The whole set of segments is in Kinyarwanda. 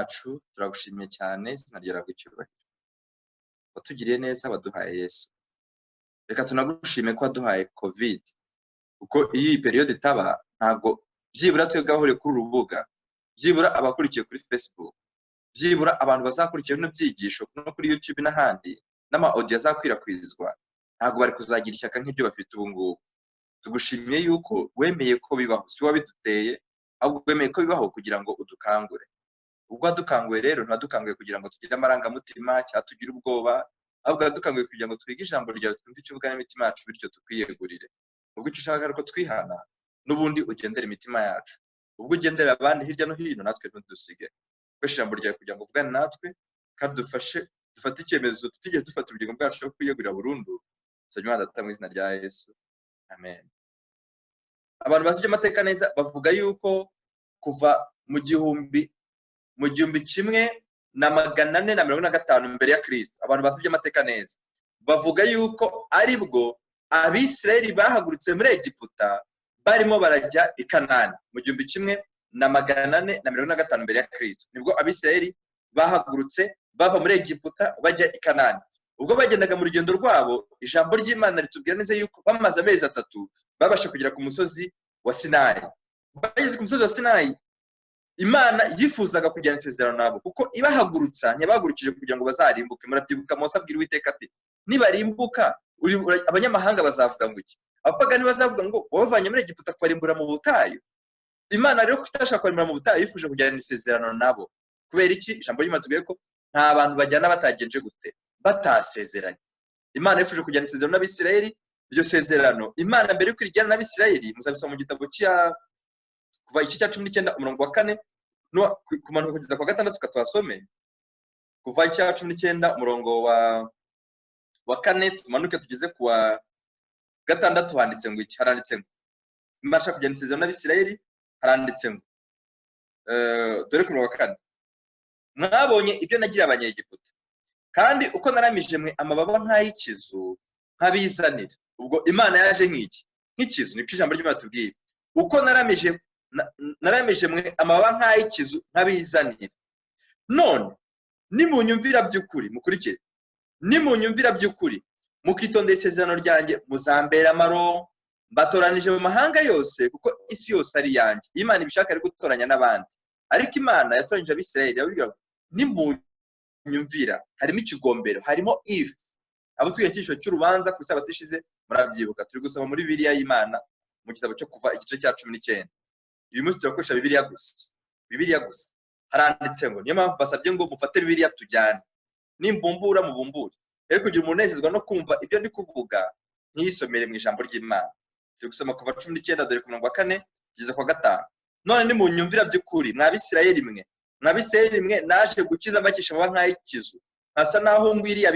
yacu turagushimiye cyane izina ryawe ry'icyubahiro watugiriye neza waduhaye Yesu reka tunagushime ko waduhaye covid kuko iyo iyi period itaba ntago byibura twebwe ahore kuri urubuga byibura abakurikiye kuri Facebook byibura abantu bazakurikira no byigisho no kuri YouTube n'ahandi n'ama audio azakwirakwizwa ntago bari kuzagira ishyaka nk'ibyo bafite ubu ngubu tugushimiye yuko wemeye ko bibaho si wabiduteye ahubwo wemeye ko bibaho kugira ngo udukangure ubwo dukanguye rero ntadukanguye kugira ngo tugire amarangamutima cyatugira ubwoba ahubwo dukanguye kugira ngo twige ijambo ryawe twumve icyo uvuga n'imitima yacu bityo tukwiyegurire ubwo icyo ushaka ko twihana n'ubundi ugendera imitima yacu ubwo ugendera abandi hirya no hino natwe ntudusige ko ijambo ryawe kugira ngo uvugane natwe kandi dufashe dufate icyemezo tutigeze dufata ubugingo bwacu cyo kwiyegurira burundu Imana data mu izina rya Yesu amen abantu bazije amateka neza bavuga yuko kuva mu gihumbi kimwe na 445 mbere ya Kristo abantu basibye amateka neza bavuga yuko aribwo abisirayeli bahagurutse muri Egiputa barimo barajya i Kanani mu gihumbi kimwe na 445 mbere ya Kristo nibwo abisirayeli bahagurutse bava muri Egiputa bajya i Kanani ubwo bagendaga mu rugendo rwabo ijambo ry'Imana ritubwira neza yuko bamaze amezi 3 babasha kugera ku musozi wa Sinayi bageze ku musozi wa Sinayi Imana yifuzaga kujyana isezerano nabo kuko ibahagurutsa ntibahagurukije kugira ngo bazarimbuke murabyibuka Mose abwira Uwiteka ati nibarimbuka abanyamahanga bazavuga ngo iki abapagani bazavuga ngo wabavanye muri Egiputa kubarimbura mu butayu Imana rero kutashaka kubarimbura mu butayu yifuje kujyana isezerano nabo kubera iki ijambo ry'Imana tubwiye ko nta bantu bajyana batagenje gute batasezeranye Imana yifuje kujyana isezerano n'Abisirayeli iryo sezerano Imana mbere yo kujyana n'Abisirayeli muzabisoma mu gitabo kuva iki cya 19 umurongo wa 4 no kumanuka kugeza kwa 6 tukatwasome kuva iki cya 19 umurongo wa 4 tumanuke tugeze kuwa 6 handitse ngo iki haranditse ngo Imana ishaka kujyana isezerano n'Abisirayeli haranditse ngo dore ku wa 4 mwabonye ibyo nagira abanyegiputa kandi uko naramije mwe amababa nk'ayikizu nk'abizanira ubwo Imana yaje nk'ikizu niko ijambo ry'Imana tubwiye uko naramije mwe amababa nk'ayikizu nk'abizanira none nimunyumvira by'ukuri mukurikire nimunyumvira by'ukuri mukitondera isezerano ryanjye muzambera amaro mbatoranije mu mahanga yose kuko isi yose ari yanjye Imana ibishaka ari gutoranya n'abandi ariko Imana yatoranyije Abisirayeli yabwira nimunyumvira harimo ikigombero harimo if abo twiyakisho cy'urubanza ku isabato ishize muravyibuka turi gusoma muri Bibiliya y'Imana mu gitabo cyo kuva igice cya 19 uyu munsi turakoresha Bibiliya gusa haranditse ngo niyo mpamvu basabye ngo mufate Bibiliya tujyane nimbumbura mubumbure rero kugira umunezezwa no kumva ibyo ndi kuvuga nk'isomere mu ijambo ry'Imana turi gusoma kuva 19 dore ku murongo wa 4 kugeza kwa 5 none nimunyumvira by'ukuri mw'Abisirayeli mwe naje gukiza mbakisha amababa nk'ayikizu hasa naho ngwiriye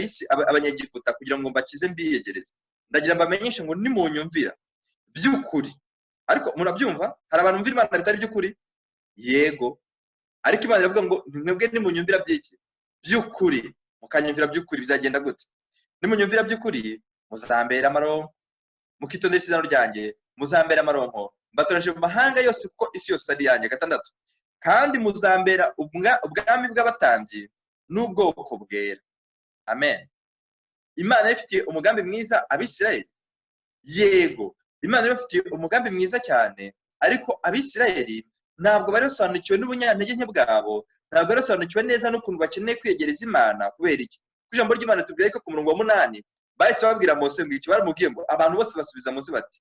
abanyegiputa kugira ngo mbakize mbiyegereze ndagira mbamenyeshe ngo nimunyumvira by'ukuri ariko murabyumva hari abantu bumvira Imana bitari by'ukuri yego ariko Imana iravuga ngo mwebwe nimunyumvira by'iki by'ukuri mukanyumvira by'ukuri bizagenda gute nimunyumvira by'ukuri muzambera amaronko mukitondera isezerano ryanjye muzambera amaronko mbatoranije mu mahanga yose kuko isi yose ari yanjye 6 kandi muzambera ubwami bw'abatambyi n'ubwoko bwera amen Imana ifitiye umugambi mwiza Abisirayeli yego Imana ifitiye umugambi mwiza cyane ariko Abisirayeli ntabwo bari basobanukiwe n'ubunyantege nke bwabo ntabwo bari basobanukiwe neza n'ukuntu bakeneye kwiyegereza Imana kubera iki ijambo ry'Imana tubwira ko ku murongo wa 8 bahise babwira Mose ngo iki baramubwiye ngo abantu bose basubiza Mose bati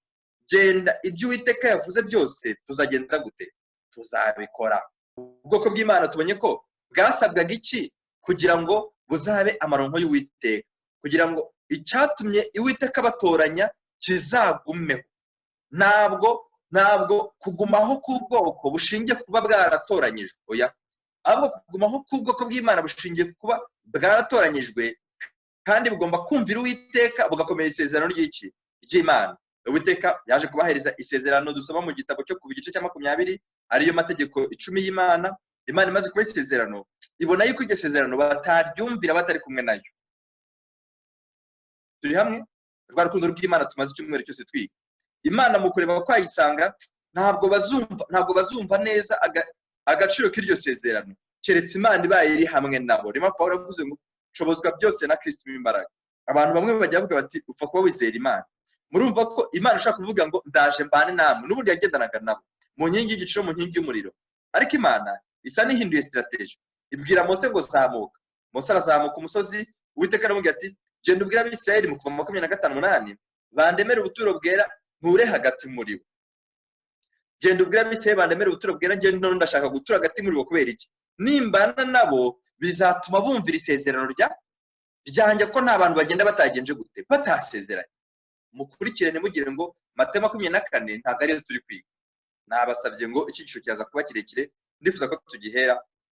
genda ibyo Uwiteka yavuze byose tuzagenda gute tuzabikora ubwoko bw'Imana tubonye ko bwasabwaga iki kugira ngo buzabe amaronko y'Uwiteka kugira ngo icyatumye Uwiteka batoranya kizagumeho ntabwo kugumaho k'ubwoko bushingiye kuba bwaratoranyijwe oya ahubwo kugumaho k'ubwoko bw'Imana bushingiye kuba bwaratoranyijwe kandi bugomba kumvira Uwiteka bugakomeza isezerano ry'Imana Uwiteka yaje kubahereza isezerano dusoma mu gitabo cyo kuva igice cya 20 ariyo mategeko 10 y'Imana Imana imaze kuba isezerano ibona yuko iryo sezerano bataryumvira batari kumwe nayo turi hamwe rwa rukundo rw'Imana tumaze icyumweru cyose twiga Imana mu kureba ko ayisanga ntabwo bazumva neza agaciro k'iryo sezerano keretse Imana ibaye iri hamwe nabo. Rema Pawulo yavuze ngo nshobozwa byose na Kristo w'imbaraga. Abantu bamwe bajya bavuga bati upfa kuba wizera Imana. Murumva ko Imana ishaka kuvuga ngo ndaje mbane namwe, n'ubundi yagendanaga nabo mu nkingi y'igiciro, mu nkingi y'umuriro. Ariko Imana isa n'ihinduye strategy, ibwira Mose ngo zamuka. Mose arazamuka umusozi, Uwiteka aramubwira ati genda ubwira Abisirayeli mu Kuva 25:8 bandemere ubuturo bwera nture hagati muri bo. Genda ubwira Abisirayeli bandemere ubuturo bwera, ngende none ndashaka gutura hagati muri bo. Kubera iki? Nimbana nabo bizatuma bumvira isezerano ryanjye ko nta bantu bagenda batagenje gute batasezeranye. Mukurikire ntimugire ngo Matayo 24 ntabwo ariyo turi kwiga. Nabasabye ngo icyiciro cyaza kuba kirekire, ndifuza ko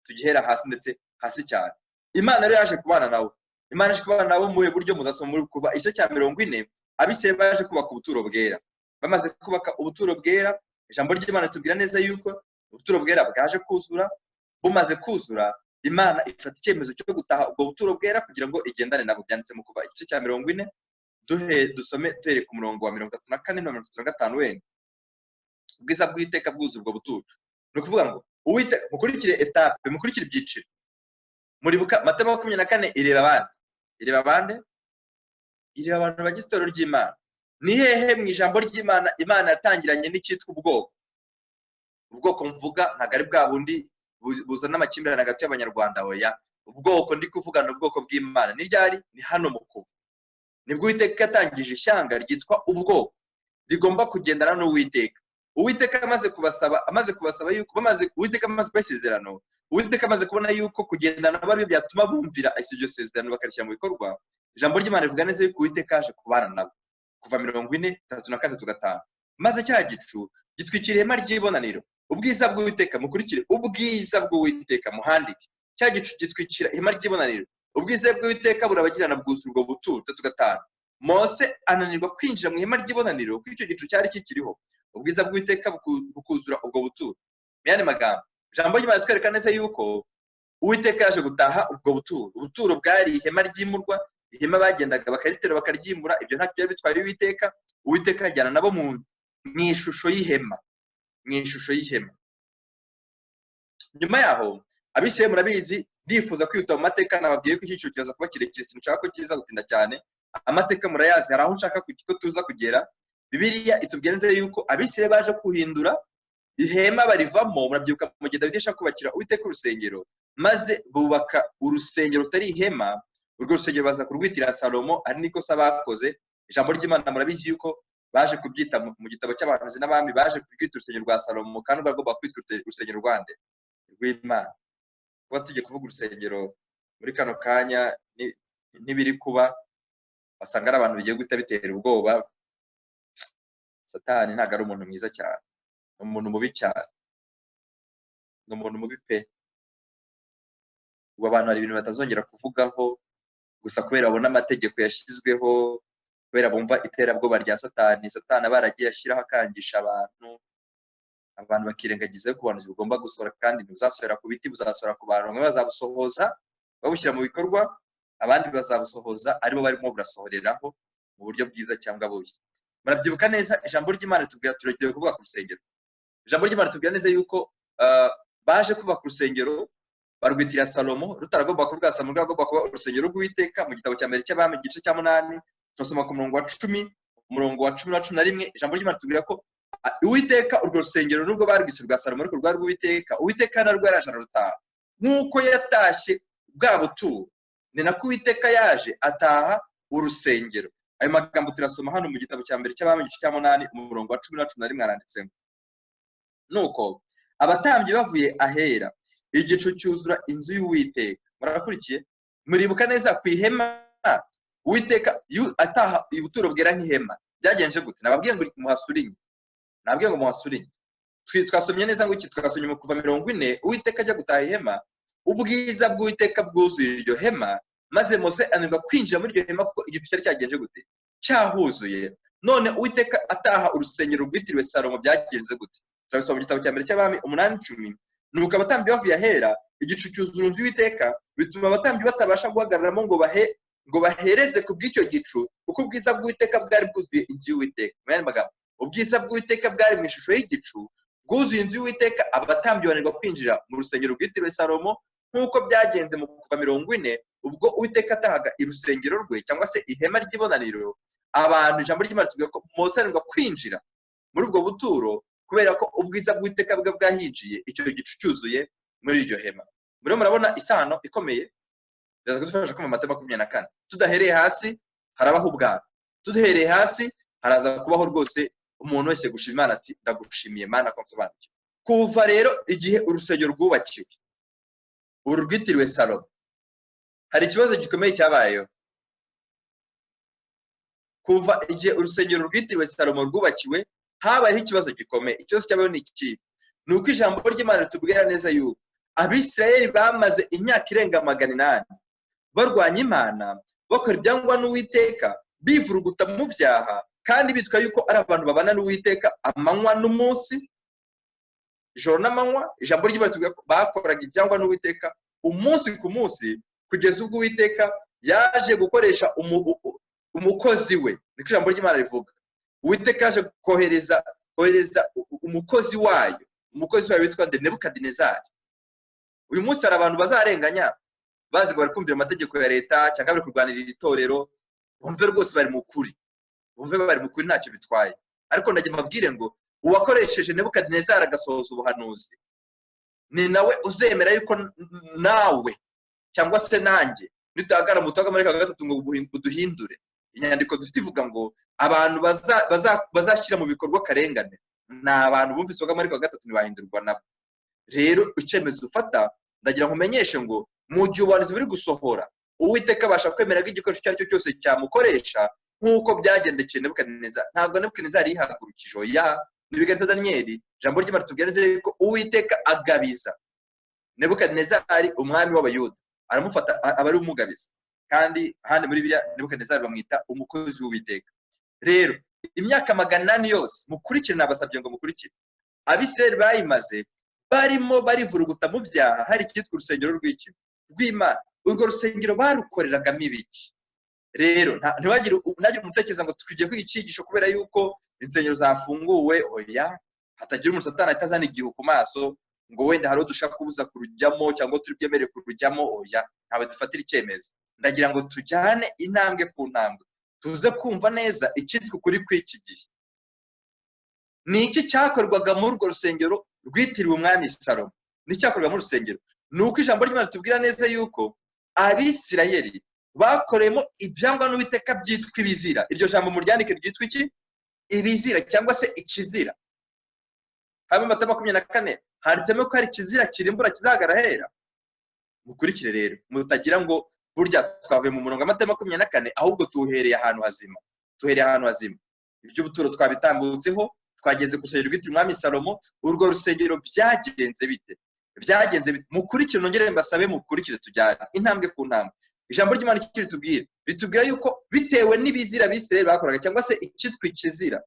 tugihera hasi, ndetse hasi cyane. Imana rero yaje kubana nawe. Imana yaje kubana nawe mu buryo muzasoma muri Kuva igice cya 40. Abisirayeli baje kubaka ubuturo bwera. Bamaze kubaka ubuturo bwera, ijambo ry'Imana tubwira neza yuko ubuturo bwera bwaje kuzura. Bumaze kuzura, Imana ifata icyemezo cyo gutaha ubwo buturo bwera kugira ngo igendane nabo. Byanditse mu Kuva igice cya 40. Dusome duhere ku murongo wa 34 na 35 wenda. Ubwiza bw'Uwiteka bwuzuye ubwo buturo. Ni ukuvuga ngo Uwiteka, mukurikire etape, mukurikire ibyiciro. Muribuka Matayo 24 ireba abande? Ireba abantu bagize itorero ry'Imana. Ni hehe mu ijambo ry'Imana Imana yatangiranye n'icyitwa ubwoko? Ubwoko mvuga ntabwo ari bwa bundi buzana amakimbirane hagati y'Abanyarwanda. Oya, ubwoko ndi kuvugana ubwoko bw'Imana ni ryari? Ni hano mu Kuva. Nibwo Uwiteka yatangije ishyanga ryitwa ubwoko rigomba kugendana n'Uwiteka. Uwiteka amaze kubasaba yuko Uwiteka amaze kubasezerano, Uwiteka amaze kubona yuko kugendana nabo ari byatuma bumvira iryo sezerano bakarishyira mu bikorwa. Ijambo ry'Imana rivuga neza yuko Uwiteka yaje kubana nabo. Kuva 40:3-5. Maze cya gicu gitwikira ihema ry'ibonaniro. Ubwiza bw'Uwiteka, mukurikire ubwiza bw'Uwiteka, muhandike. Cya gicu gitwikira ihema ry'ibonaniro. Ubwiza bw'Uwiteka burabagirana bwuzuye ubwo buturo. 3:5. Mose ananirwa kwinjira mu ihema ry'ibonaniro kuko icyo gicu cyari kikiriho. Ubwiza bw'Uwiteka bukuzura ubwo buturo. Myane magambo, ijambo ry'Imana twereka neza yuko Uwiteka yaje gutaha ubwo buturo. Ubuturo bwari ihema ry'imurwa, ihema bagendaga bakaritera bakaryimura. Ibyo nta cyari bitwaye Uwiteka. Uwiteka yajyana nabo mu ishusho y'ihema, Nyuma yaho Abisirayeli murabizi, ndifuza kwihuta mu mateka. Nababwiye ko icyiciro kiraza kuba kirekire, sinshaka ko kiza gutinda cyane. Amateka murayazi, hari aho nshaka ko tuza kugera. Bibiliya itubwira neza yuko Abisirayeli baje kuhindura ihema barivamo. Murabyibuka mu gihe Dawidi ashaka kubakira Uwiteka urusengero, maze bubaka urusengero rutari ihema. Urwo rusengero baza kurwitira Salomo, ari niko bakoze. Ijambo ry'Imana murabizi yuko baje kubyita mu gitabo cy'abahanuzi n'abami, baje kurwita urusengero rwa Salomo, kandi rwagomba kwitwa urusengero rw'Imana. Kuba tugiye kuvuga urusengero muri kano kanya n'ibiri kuba, basanga ari abantu bigiye guhita bitera ubwoba. Satani ntabwo ari umuntu mwiza cyane, ni umuntu mubi cyane, ni umuntu mubi pe. Ubu abantu hari ibintu batazongera kuvugaho gusa kubera babona amategeko yashyizweho, kubera bumva iterabwoba rya Satani. Satani baragiye ashyiraho akangisha abantu bakirengagiza ko ubuhanuzi bugomba gusohora, kandi buzasohora ku biti, buzasohora ku bantu. Bamwe bazabusohoza babushyira mu bikorwa, abandi bazabusohoza aribo barimo burasohoreraho mu buryo bwiza cyangwa bubi. Murabyibuka neza ijambo ry'Imana tubwira turagiye kuvuga ku rusengero. Ijambo ry'Imana tubwira neza yuko baje kubaka urusengero barwitira Salomo, rutaragomba kuvuga Salomo, rwagomba kuba urusengero rw'Uwiteka. Mu gitabo cya mbere cy'Abami igice cya 8 turasoma ku murongo wa 10, umurongo wa 10 na 11. Ijambo ry'Imana tubwira ko Uwiteka urwo rusengero nubwo barwise rwa Salomo, ariko rwari rw'Uwiteka. Uwiteka narwo yaraje ararutaha. Nk'uko yatashye bwa buturo, ni nako Uwiteka yaje ataha urusengero. Ayo magambo turasoma hano mu gitabo cya mbere cy'Abami igice cya 8 umurongo wa 10 na 11 aranditsemo. Nuko abatambyi bavuye ahera, igicu cyuzura inzu y'Uwiteka. Murakurikiye? Muribuka neza ku ihema Uwiteka ataha ibuturo bwera nk'ihema. Byagenje gute? Nababwiye ngo muhasurinye. Twasomye neza ngo iki, twasomye mu Kuva 40. Uwiteka ajya gutaha ihema, ubwiza bw'Uwiteka bwuzuye iryo hema, maze Mose ananirwa kwinjira muri iryo hema kuko igicu cyari cyagenje gute? Cyahuzuye. None Uwiteka ataha urusengero rwitiriwe Salomo byagenze gute? Turasoma mu gitabo cya mbere cy'Abami 8:10. Nuko abatambyi bavuye ahera, igicu cyuzura inzu y'Uwiteka, bituma abatambyi batabasha guhagararamo ngo bahereze ku bw'icyo gicu, kuko ubwiza bw'Uwiteka bwari bwuzuye inzu y'Uwiteka. Ubwiza bw'Uwiteka bwari mu ishusho y'igicu, bwuzuye inzu y'Uwiteka. Abatambyi bananirwa kwinjira mu rusengero rwitiriwe Salomo nk'uko byagenze mu kuva 40 ubwo Uwiteka atahaga irusengero rwe cyangwa se ihema ry'ibonaniro, abantu ijambo ry'Imana tuvuga ko Mose arindwa kwinjira muri ubwo buturo kubera ko ubwiza bw'Uwiteka bwe bwahinjiye icyo gicu cyuzuye muri iryo hema. Murabona isano ikomeye byaza kudufasha kuma Matayo 24. Tudahereye hasi harabaho ubwabo, tudahereye hasi haraza kubaho rwose umuntu wese gushima Imana ati ndagushimiye Mana ko nsobanukiwe. Kuva rero igihe urusengero rwubakiwe urwitiriwe Salomo, hari ikibazo gikomeye cyabayeho. Kuva igihe urusengero rwitiriwe Salomo rwubakiwe habayeho ikibazo gikomeye. Ikibazo cyabayeho ni iki? Ni uko ijambo ry'Imana ritubwira neza yuko Abisirayeli bamaze imyaka irenga 800 barwanya Imana, bakora ibyangwa n'Uwiteka, bivuruguta mu byaha, kandi bitwa yuko ari abantu babana n'Uwiteka amanywa n'umunsi, ijoro n'amanywa. Ijambo ry'Imana ritubwira ko bakoraga ibyangwa n'Uwiteka umunsi ku munsi, kugeza ubwo Uwiteka yaje gukoresha umukozi we. Niko ijambo ry'Imana rivuga. Uwiteka yaje kohereza umukozi wayo witwa Nebukadinezari. Uyu munsi hari abantu bazarenganya bazi ngo bari kumvira amategeko ya leta cyangwa bari kurwanira itorero, bumve rwose bari mu kuri, ntacyo bitwaye. Ariko ndagiye mbabwire ngo uwakoresheje Nebukadinezari agasohoza ubuhanuzi ni nawe uzemera yuko nawe cyangwa se nanjye nitagara mu Twaga Marika 3 ngo uduhindure. Inyandiko dufite ivuga ngo abantu bazashyira mu bikorwa karengane na abantu bumvise Twaga Marika 3 ntibahindurwa nabo. Rero icyemezo ufata ndagira nkumenyeshe ngo mu gihe ubuhanuzi buri gusohora, Uwiteka abasha kwemera ko igikoresho icyo ari cyo cyose cyamukoresha nk'uko byagendekeye Nebukadinezari. Ntabwo Nebukadinezari yihagurukije, oya, nibigaza Daniyeli. Ijambo ry'Imana ritubwira neza ko Uwiteka agabiza Nebukadinezari umwami w'Abayuda, aramufata aba ari umugabiza. Kandi handi muri Bibiliya Nebukadinezari bamwita umukozi w'Uwiteka. Rero imyaka 800 yose mukurikire, nabasabye ngo mukurikire, Abisirayeli bayimaze barimo barivuruguta mu byaha. Hari cyitwa urusengero rw'Imana. Urwo rusengero barukoreragamo ibiki? Rero ntiwagire umutekereza ngo tugiye kwiga icyigisho kubera yuko insengero zafunguwe, oya, hatagira umuntu Satani atazana igihu ku maso ngo wenda hari udushaka kubuza kurujyamo cyangwa turi byemerere kurujyamo, oya, ntawe dufatira icyemezo. Ndagira ngo tujyane intambwe ku ntambwe tuze kumva neza icyitwa ukuri kw'iki gihe. Ni iki cyakorwaga muri urwo rusengero rwitiriwe umwami Salomo? N'icyakorwaga muri rusengero ni uko ijambo ry'Imana tubwira neza yuko Abisirayeli bakoreyemo ibyangwa n'Uwiteka byitwa ibizira. Iryo jambo mu ryandike ryitwa iki? Ibizira cyangwa se ikizira. Haba Matayo 24 handitsemo ko hari ikizira kirimbura kizagara hera. Mukurikire rero mutagira ngo burya twavuye mu murongo wa Matayo 24 ahubwo tuhereye ahantu hazima. Iby'ubuturo twabitambutseho, twageze ku rusengero rwitiriwe umwami Salomo. Urwo rusengero byagenze bite? Mukurikire, nongere mbasabe mukurikire, tujyane intambwe ku ntambwe. Ijambo ry'Imana ritubwira yuko bitewe n'ibizira Abisirayeli bakoraga cyangwa se icyitwa ikizira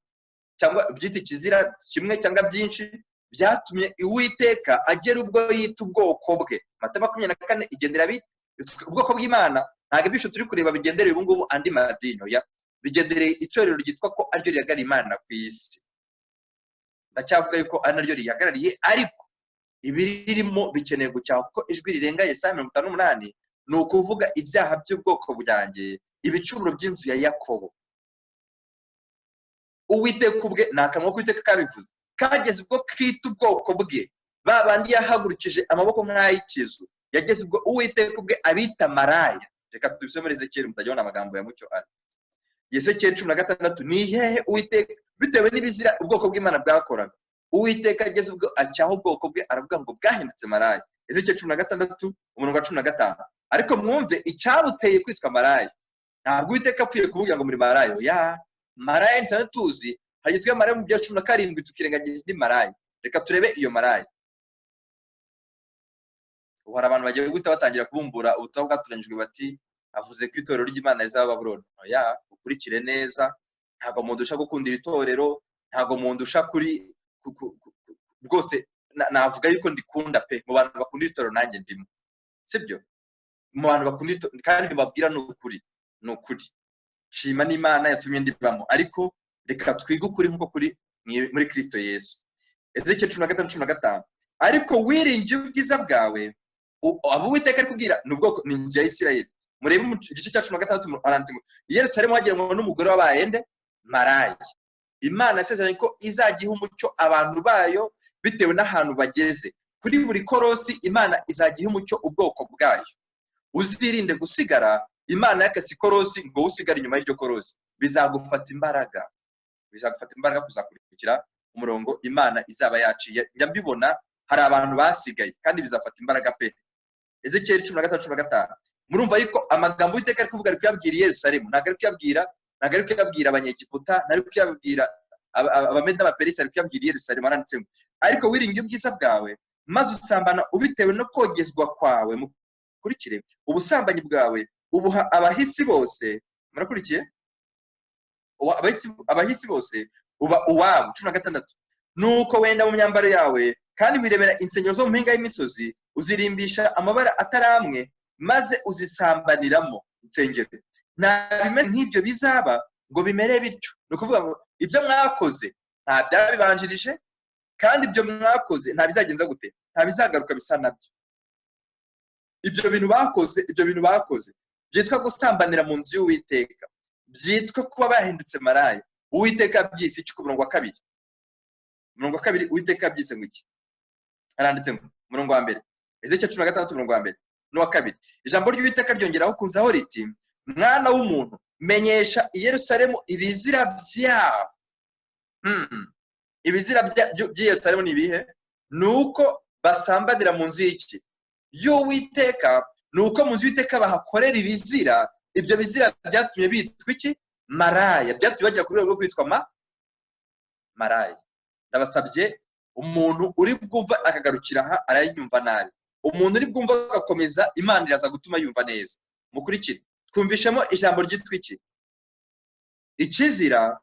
cyangwa byita ikizira kimwe cyangwa byinshi, byatumye Uwiteka agera ubwo yita ubwoko bwe. Matayo 24 igendera ubwoko bw'Imana. Ntabwo ibisho turi kureba bigendereye ubu ngubu andi madini, oya, bigendereye itorero ryitwa ko ariryo rihagarariye Imana ku isi. Ndacyavuga yuko ari naryo rihagarariye, ariko ibiririmo bikeneye gucyaha kuko ijwi rirenga Yesaya 58 ni ukuvuga ibyaha by'ubwoko bwanjye, ibicumuro by'inzu ya Yakobo. Uwiteka ubwe ni akanwa k'Uwiteka kabivuze, kageze ubwo kwita ubwoko bwe babandi yahagurukije amaboko nk'ay'ikizu. Yageze ubwo Uwiteka ubwe abita maraya. Reka tubisome muri Ezekiyeli mutajyana amagambo ya mucyo ari Ezekiyeli 16. Ni hehe Uwiteka bitewe n'ibizira ubwoko bw'Imana bwakoraga, Uwiteka ageze ubwo acyaho ubwoko bwe aravuga ngo bwahindutse maraya. Ezekiyeli 16 umurongo wa 15. Ariko mwumve icyabuteye kwitwa maraya. Ntabwo Uwiteka apfuye kuvuga ngo muri maraya, ya maraya ntane tuzi, hari yitwa maraya mu bya 17 tukirengagiza indi maraya. Reka turebe iyo maraya. Uhora abantu bagiye guhita batangira kubumbura ubutumwa bwaturanyijwe bati avuze ko itorero ry'Imana rizaba Babuloni. Oya, ukurikire neza, ntago mundusha gukundira itorero, ntago mundusha kuri rwose. Navuga yuko ndikunda pe, mu bantu bakundira itorero nanjye ndimo, sibyo? Mu bantu bakundira itorero kandi babwira n'ukuri, shima n'Imana yatumye ndibamo. Ariko reka twige ukuri nkuko kuri muri Kristo Yesu. Ezekiyeli 15. Ariko wiringiye ubwiza bwawe abo Uwiteka ari kubwira ni ubwoko ni inzu ya Isirayeli. Murebe mu gice cya 16 aranditse ngo i Yerusalemu hagerwa n'umugore w'abayende maraya. Imana yasezeranye ko izajya iha umucyo abantu bayo bitewe n'ahantu bageze. Kuri buri korosi Imana izajya iha umucyo ubwoko bwayo. Uzirinde gusigara Imana yakase korosi ngo usigare inyuma y'iryo korosi, bizagufata imbaraga kuzakurikira umurongo Imana izaba yaciye. Njya mbibona hari abantu basigaye kandi bizafata imbaraga pe. Ezekiel 13:15 murumva yuko amagambo Uwiteka ari kuvuga ari kuyabwira i Yerusalemu, ntabwo ari kuyabwira abanyegiputa, nari kuyabwira abameda n'abaperisi, ari kuyabwira i Yerusalemu. Aranditse ngo ariko wiringiye ubwiza bwawe maze usambana ubitewe no kogezwa kwawe. Mukurikire, ubusambanyi bwawe ubuha abahisi bose. Murakurikiye? Abahisi bose uba uwabo. 16 nuko wenda mu myambaro yawe kandi wiremera insengero zo mu mpinga y'imisozi, uzirimbisha amabara ataramwe maze uzisambaniramo insengero. Nta bimeze nk'ibyo bizaba ngo bimere bityo. Ni ukuvuga ngo ibyo mwakoze nta byabibanjirije, kandi ibyo mwakoze nta bizagenza gute, nta bizagaruka bisa nabyo. Ibyo bintu bakoze byitwa gusambanira mu nzu y'Uwiteka, byitwa kuba bahindutse maraya. Uwiteka byise iki ku murongo wa 2? Murongo wa 2 Uwiteka byise ngo iki? Aranditse ngo murongo wa 1 Ezekiel 16 murongo wa 1 no wa 2. Ijambo ry'Uwiteka ryongeraho kunzaho riti, mwana w'umuntu, menyesha i Yerusalemu ibizira byaho. Ibizira by'i Yerusalemu ni ibihe? Nuko basambanira mu nzu y'iki? Y'Uwiteka. Nuko mu nzu y'Uwiteka bahakorera ibizira. Ibyo bizira byatumye bitwa iki? Maraya. Byatumye bagera ku rwego rwo kwitwa maraya. Ndabasabye, umuntu uri bwumva akagarukira aha arayumva nabi, umuntu uri bwumva agakomeza Imana iraza gutuma yumva neza. Mukurikire, twumvishemo ijambo ryitwa iki? Ikizira,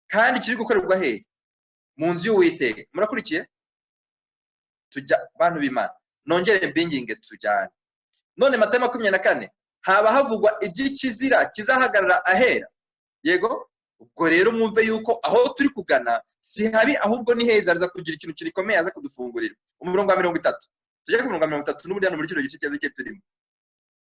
kandi kiri gukorerwa hehe? Mu nzu y'Uwiteka. Murakurikiye? Tujya bantu b'Imana, nongere mbinginge tujyane. None Matayo 24 haba havugwa iby'ikizira kizahagarara ahera. Yego, ubwo rero mwumve yuko aho turi kugana si habi, ahubwo ni heza, aza kugira ikintu kirikomeye aza kudufungurira. Umurongo wa 30 tujye ku murongo wa 30 n'ubundi hano muri kino gice cyaze turimo.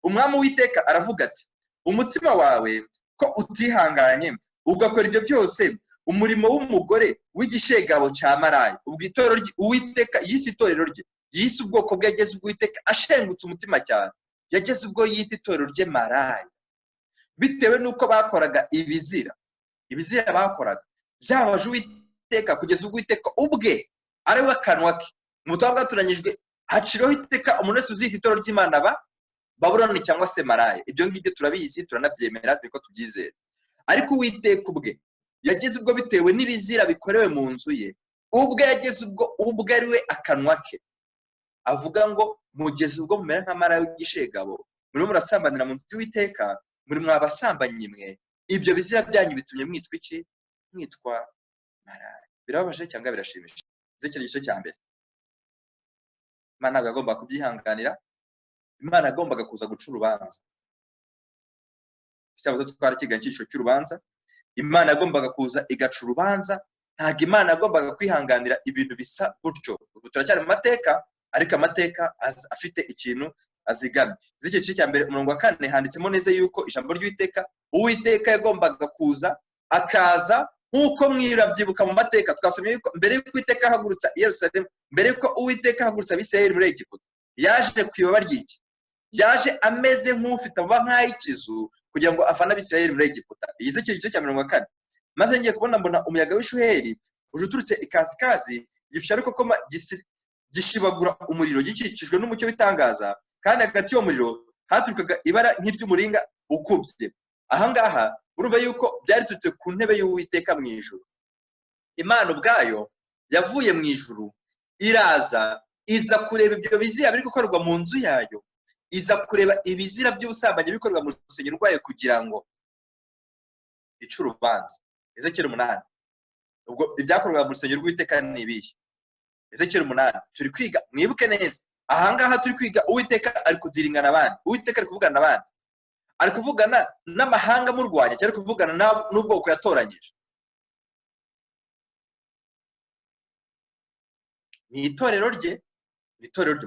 Umwami Uwiteka aravuga ati, umutima wawe ko utihanganye ugakora ibyo byose, umurimo w'umugore w'igishegabo cya maraya. Ubwo itorero Uwiteka yise itorero rye, yise ubwoko bwe, yageze Uwiteka ashengutse umutima cyane, yageze ubwo yita itorero rye maraya, bitewe nuko bakoraga ibizira bakoraga byabaje Uwiteka, kugeza Uwiteka ubwe ari we akanwa ke. Mu butumwa bwaturanyijwe haciraho iteka umuntu wese uzita itorero ry'Imana Babuloni cyangwa se maraya. Ibyo ngibyo turabizi, turanabyemera, turiko tubyizera. Ariko Uwiteka ubwe yageze ubwo bitewe n'ibizira bikorewe mu nzu ye, ubwe yageze ubwo ari we akanwa ke. Avuga ngo mugeze ubwo mumera nk'amaraya w'igishegabo, muri murasambanira mu nzu y'Uwiteka, muri mwabasambanyi mwe. Ibyo bizira byanyu bitumye mwitwa iki? Mwitwa maraya. Birababaje cyangwa birashimishije? Ezekiel igice cya 1. Imana agomba kubyihanganira. Imana agombaga kuza guca urubanza. Cyabazo twara kigancisho cy'urubanza. Imana agombaga kuza igaca urubanza. Ntabwo Imana agombaga kwihanganira ibintu bisa gutyo. Ubu turacyari mu mateka, ariko amateka afite ikintu azigamye. Z'icyo gice cya 1 umurongo wa 4 handitsemo neza yuko ijambo ry'Uwiteka, Uwiteka yagombaga kuza akaza nk'uko mwirabyibuka mu mateka. Twasomye yuko mbere y'uko Uwiteka ahagurutsa i Yerusalemu, mbere y'uko Uwiteka ahagurutsa Abisirayeli muri Egiputa, yaje ku ibaba ry'iki? Yaje ameze nk'ufite aba nk'ay'ikizu kugira ngo afane Abisirayeli muri Egiputa. Igize icyo gice cya 4. Maze ngiye kubona mbona umuyaga w'ishuheri uje uturutse ikasikazi, gifasha ariko ko gishibagura umuriro, gikikijwe n'umucyo w'itangaza, kandi hagati y'uwo muriro haturukaga ibara nk'iry'umuringa ukubye. Ahangaha urumva yuko byari turutse ku ntebe y'Uwiteka mu ijuru. Imana ubwayo yavuye mu ijuru, iraza iza kureba ibyo bizira biri gukorwa mu nzu yayo, iza kureba ibizira by'ubusambanyi bikorwa mu rusengero rwayo kugira ngo ice urubanza. Ezekiel 8. Ubwo ibyakorwa mu rusengero rw'Uwiteka ni ibihe? Ezekiel 8 turi kwiga, mwibuke neza. Ahangaha turi kwiga Uwiteka ari kudiringana abandi. Uwiteka ari kuvugana n'abandi, ari kuvugana n'amahanga murwanya, cyari kuvugana n'ubwoko yatoranyije. Ni itorero rye,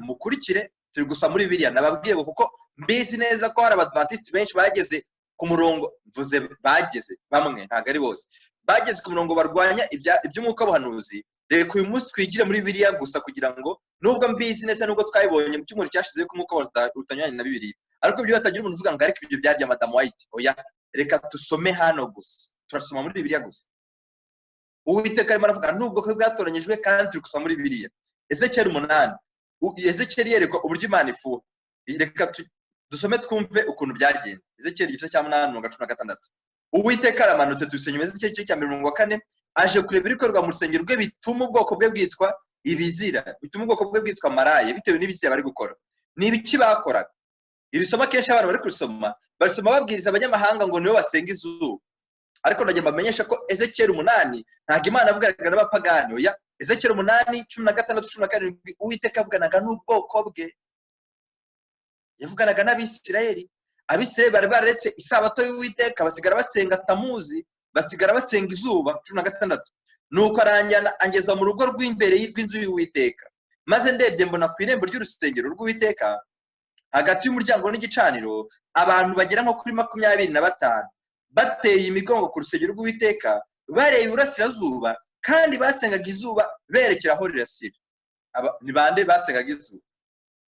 mukurikire turi gusa muri Bibiliya nababwiye kuko mbizi neza ko hari abadventiste benshi bageze ku murongo mvuze bageze bamwe ntago ari bose bageze ku murongo barwanya iby'umwuka w'ubuhanuzi. Reka uyu munsi twigire muri Bibiliya gusa kugira ngo nubwo mbizi neza nubwo twabibonye mu cyumweru cyashize ko umwuka utanyuranye na Bibiliya, ariko ibyo batagira umuntu uvuga ngo ariko ibyo byarya Madam White, oya reka tusome hano gusa, turasoma muri Bibiliya gusa. Uwiteka arimo aravuga nubwo ko bwatoranyijwe kandi turi gusoma muri Bibiliya. Ezekiel 8, Ezekiel yerekwa uburyo Imana ifuha. Reka dusome twumve ukuntu byagenze. Ezekiel igice cya 8:16. Uwiteka aramanutse tubisenya Ezekiel igice cya 4 aje kureba ibikorwa mu rusengero rwe bituma ubwoko bwe bwitwa ibizira, bituma ubwoko bwe bwitwa maraya bitewe n'ibizira bari gukora. Ni ibiki bakoraga? Iri somo kenshi abantu bari kurisoma barisoma babwiriza abanyamahanga ngo nibo basenga izuba. Ariko najye mbamenyesha ko Ezekiel 8 ntago Imana avuganaga n'abapagani, oya. Ezekiel 8:16-17 Uwiteka avuganaga n'ubwoko bwe, yavuganaga n'Abisirayeli. Abisirayeli bari baretse isabato y'Uwiteka basigara basenga Tamuzi, basigara basenga izuba. 16 nuko aranjyana angeza mu rugo rw'imbere y'inzu y'Uwiteka, maze ndebye mbona ku irembo ry'urusengero rw'Uwiteka hagati y'umuryango n'igicaniro abantu bagera nko kuri 25 bateye imigongo ku rusengero rw'Uwiteka bareba iburasirazuba, kandi basengaga izuba berekera aho rirasira. Ni bande basengaga izuba?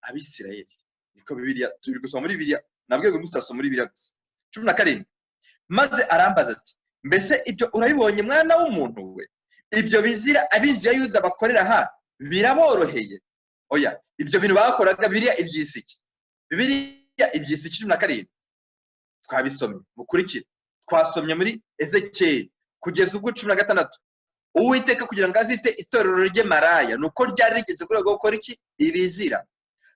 Abisirayeli. Niko Bibiliya turi gusoma muri Bibiliya, nabwiye ngo musasoma muri Bibiliya gusa. 17 maze arambaza ati mbese ibyo urabibonye mwana w'umuntu we? Ibyo bizira ab'inzu ya Yuda bakorera aha biraboroheye? Oya, ibyo bintu bakoraga Bibiliya ibyisiki. Bibiliya ibyisiki 17 twabisomye mukurikira. Twasomye muri Ezekiel kugeza ubwo 16 Uwiteka kugira ngo azite itorero rye maraya nuko ryari rigeze kuri rwo gukora iki? Ibizira.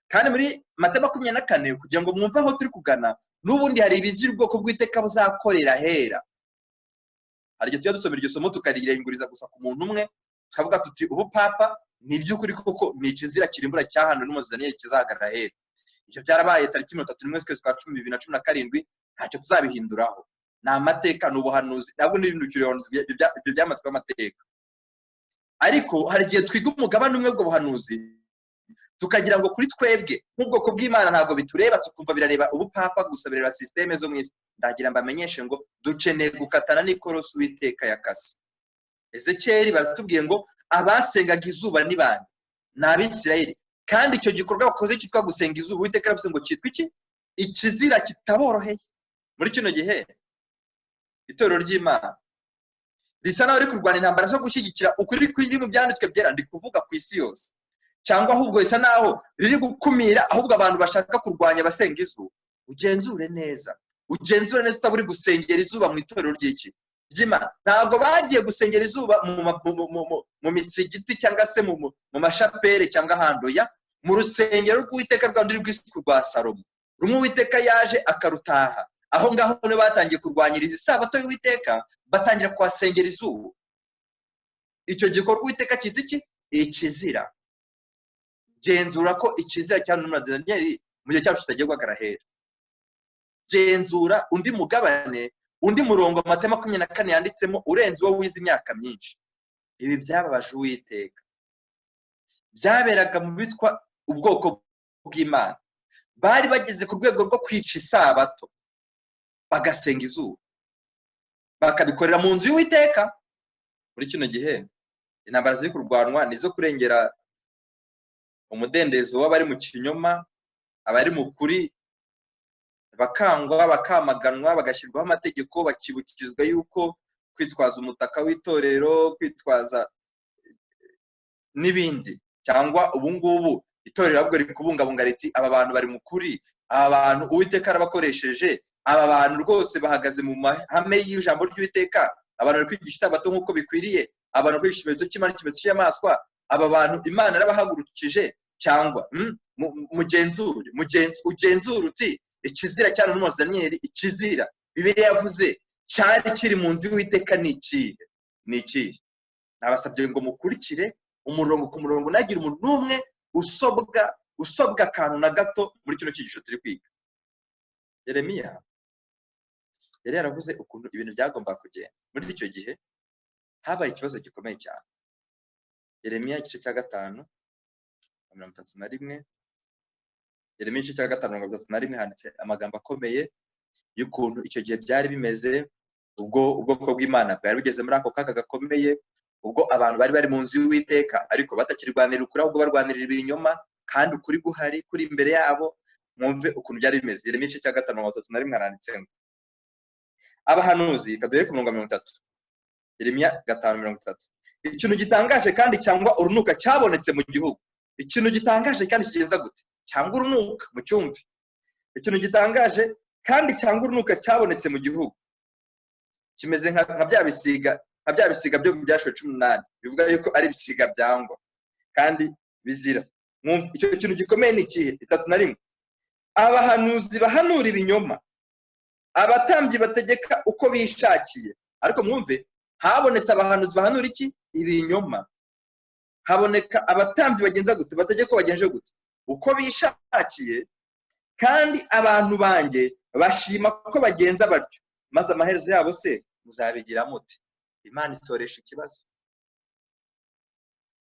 Kandi muri Matayo 24 kugira ngo mwumve aho turi kugana, n'ubundi hari ibizira ubwoko bw'Uwiteka buzakorera hera. Hari igihe tujya dusomera iryo somo tukarihinguriza gusa ku muntu umwe, tukavuga tuti ubu papa ni iby'ukuri koko ni ikizira kirimbura cyahanwe n'Umuzaniyeli kizahagarara hera. Ibyo byarabaye tariki 31 z'ukwezi kwa 10 2017, ntacyo tuzabihinduraho. Ni amateka, ni ubuhanuzi, ntabwo n'ibintu ibyo byamaze kuba amateka. Ariko hari igihe twiga umugabane umwe bwo buhanuzi tukagira ngo kuri twebwe nk'ubwoko bw'Imana ntabwo bitureba, tukumva birareba ubupapa gusa, bireba systeme zo mwisi. Ndagira mbamenyeshe ngo dukeneye gukatana n'ikorosi Uwiteka yakase. Ezekiel baratubwiye ngo abasengaga izuba ni bande? Ni Abisirayeli. Kandi icyo gikorwa bakoze cyitwa gusenga izuba Uwiteka aravuze ngo cyitwa iki? Ikizira kitaboroheye. Muri kino gihe itorero ry'Imana bisa naho ari kurwana intambara zo gushyigikira ukuri kw'indi mu byanditswe byera, ndi kuvuga ku isi yose, cyangwa ahubwo bisa naho riri gukumira ahubwo abantu bashaka kurwanya abasenga izuba. Ugenzure neza utaburi gusengera izuba mu itorero ry'iki ry'Imana. Ntabwo bagiye gusengera izuba mu misigiti cyangwa se mu mashapere cyangwa handoya, mu rusengero rw'Uwiteka rwandi rw'isuku rwa Salomo, rumwe Uwiteka yaje akarutaha. Aho ngaho ne batangiye kurwanyiriza isabato y'Uwiteka, batangira kwasengera izuba. Icyo gikorwa Uwiteka cyitwa iki? Ikizira. Genzura ko ikizira cyane n'Umuzaniyeli mu gihe cyacu kitagiye guhagarara hera. Genzura undi mugabane, undi murongo Matayo 24 yanditsemo urenze uwo wize imyaka myinshi. Ibi byababaje Uwiteka. Byaberaga mu bitwa ubwoko bw'Imana. Bari bageze ku rwego rwo kwica isabato, bagasenga izuba, bakabikorera mu nzu y'Uwiteka. Muri kino gihe intambara ziri kurwanwa nizo kurengera umudendezo w'abari mu kinyoma, abari mu kuri bakangwa, bakamaganwa, bagashyirwaho amategeko, bakibukizwa yuko kwitwaza umutaka w'itorero, kwitwaza n'ibindi. Cyangwa ubu ngubu itorero ahubwo riri kubungabunga riti aba bantu bari mu kuri, aba bantu Uwiteka arabakoresheje, aba bantu rwose bahagaze mu mahame y'ijambo ry'Uwiteka, abantu bari kwigisha isabato nk'uko bikwiriye, abantu kwigisha ikimenyetso cy'Imana n'ikimenyetso cy'inyamaswa, aba bantu Imana yarabahagurukije. Cyangwa ugenzura uti ikizira cyane n'Umuzaniyeli, ikizira Bibiliya yavuze cyari kiri mu nzu y'Uwiteka ni ikihe? Nabasabye ngo mukurikire umurongo ku murongo, nagira umuntu n'umwe usobwa akantu na gato muri kino cyigisho turi kwiga. Yeremiya yari yaravuze ukuntu ibintu byagomba kugenda. Muri icyo gihe habaye ikibazo gikomeye cyane. Yeremiya igice cya 5:31 Yeremiya igice cya 5:31 handitse amagambo akomeye y'ukuntu icyo gihe byari bimeze, ubwo ubwoko bw'Imana bwari bugeze muri ako kaga gakomeye, ubwo abantu bari mu nzu y'Uwiteka ariko batakirwanira ukuri, ahubwo barwanirira ibinyoma, kandi ukuri guhari kuri imbere yabo. Mwumve ukuntu byari bimeze. Yeremiya igice cya 5:31 handitse ngo abahanuzi, kaduhe ku 30. Yeremiya 5:30. Ikintu gitangaje kandi cyangwa urunuka cyabonetse mu gihugu. Ikintu gitangaje kandi kigenza gute? Cyangwa urunuka mu cyumvi. Ikintu gitangaje kandi cyangwa urunuka cyabonetse mu gihugu. Kimeze nka bya bisiga byo mu Byashuwe 18 bivuga yuko ari bisiga byangwa kandi bizira. Mwumve icyo kintu gikomeye ni ikihe? 3:1. Abahanuzi bahanura ibinyoma, abatambyi bategeka uko bishakiye. Ariko mwumve, habonetse abahanuzi bahanura iki? Ibinyoma. Haboneka abatambyi bagenza gute? Bategeka ko bagenje gute? Uko bishakiye, kandi abantu banjye bashima ko bagenza batyo, maze amaherezo yabo se muzabigira mute? Imana isoresha ikibazo.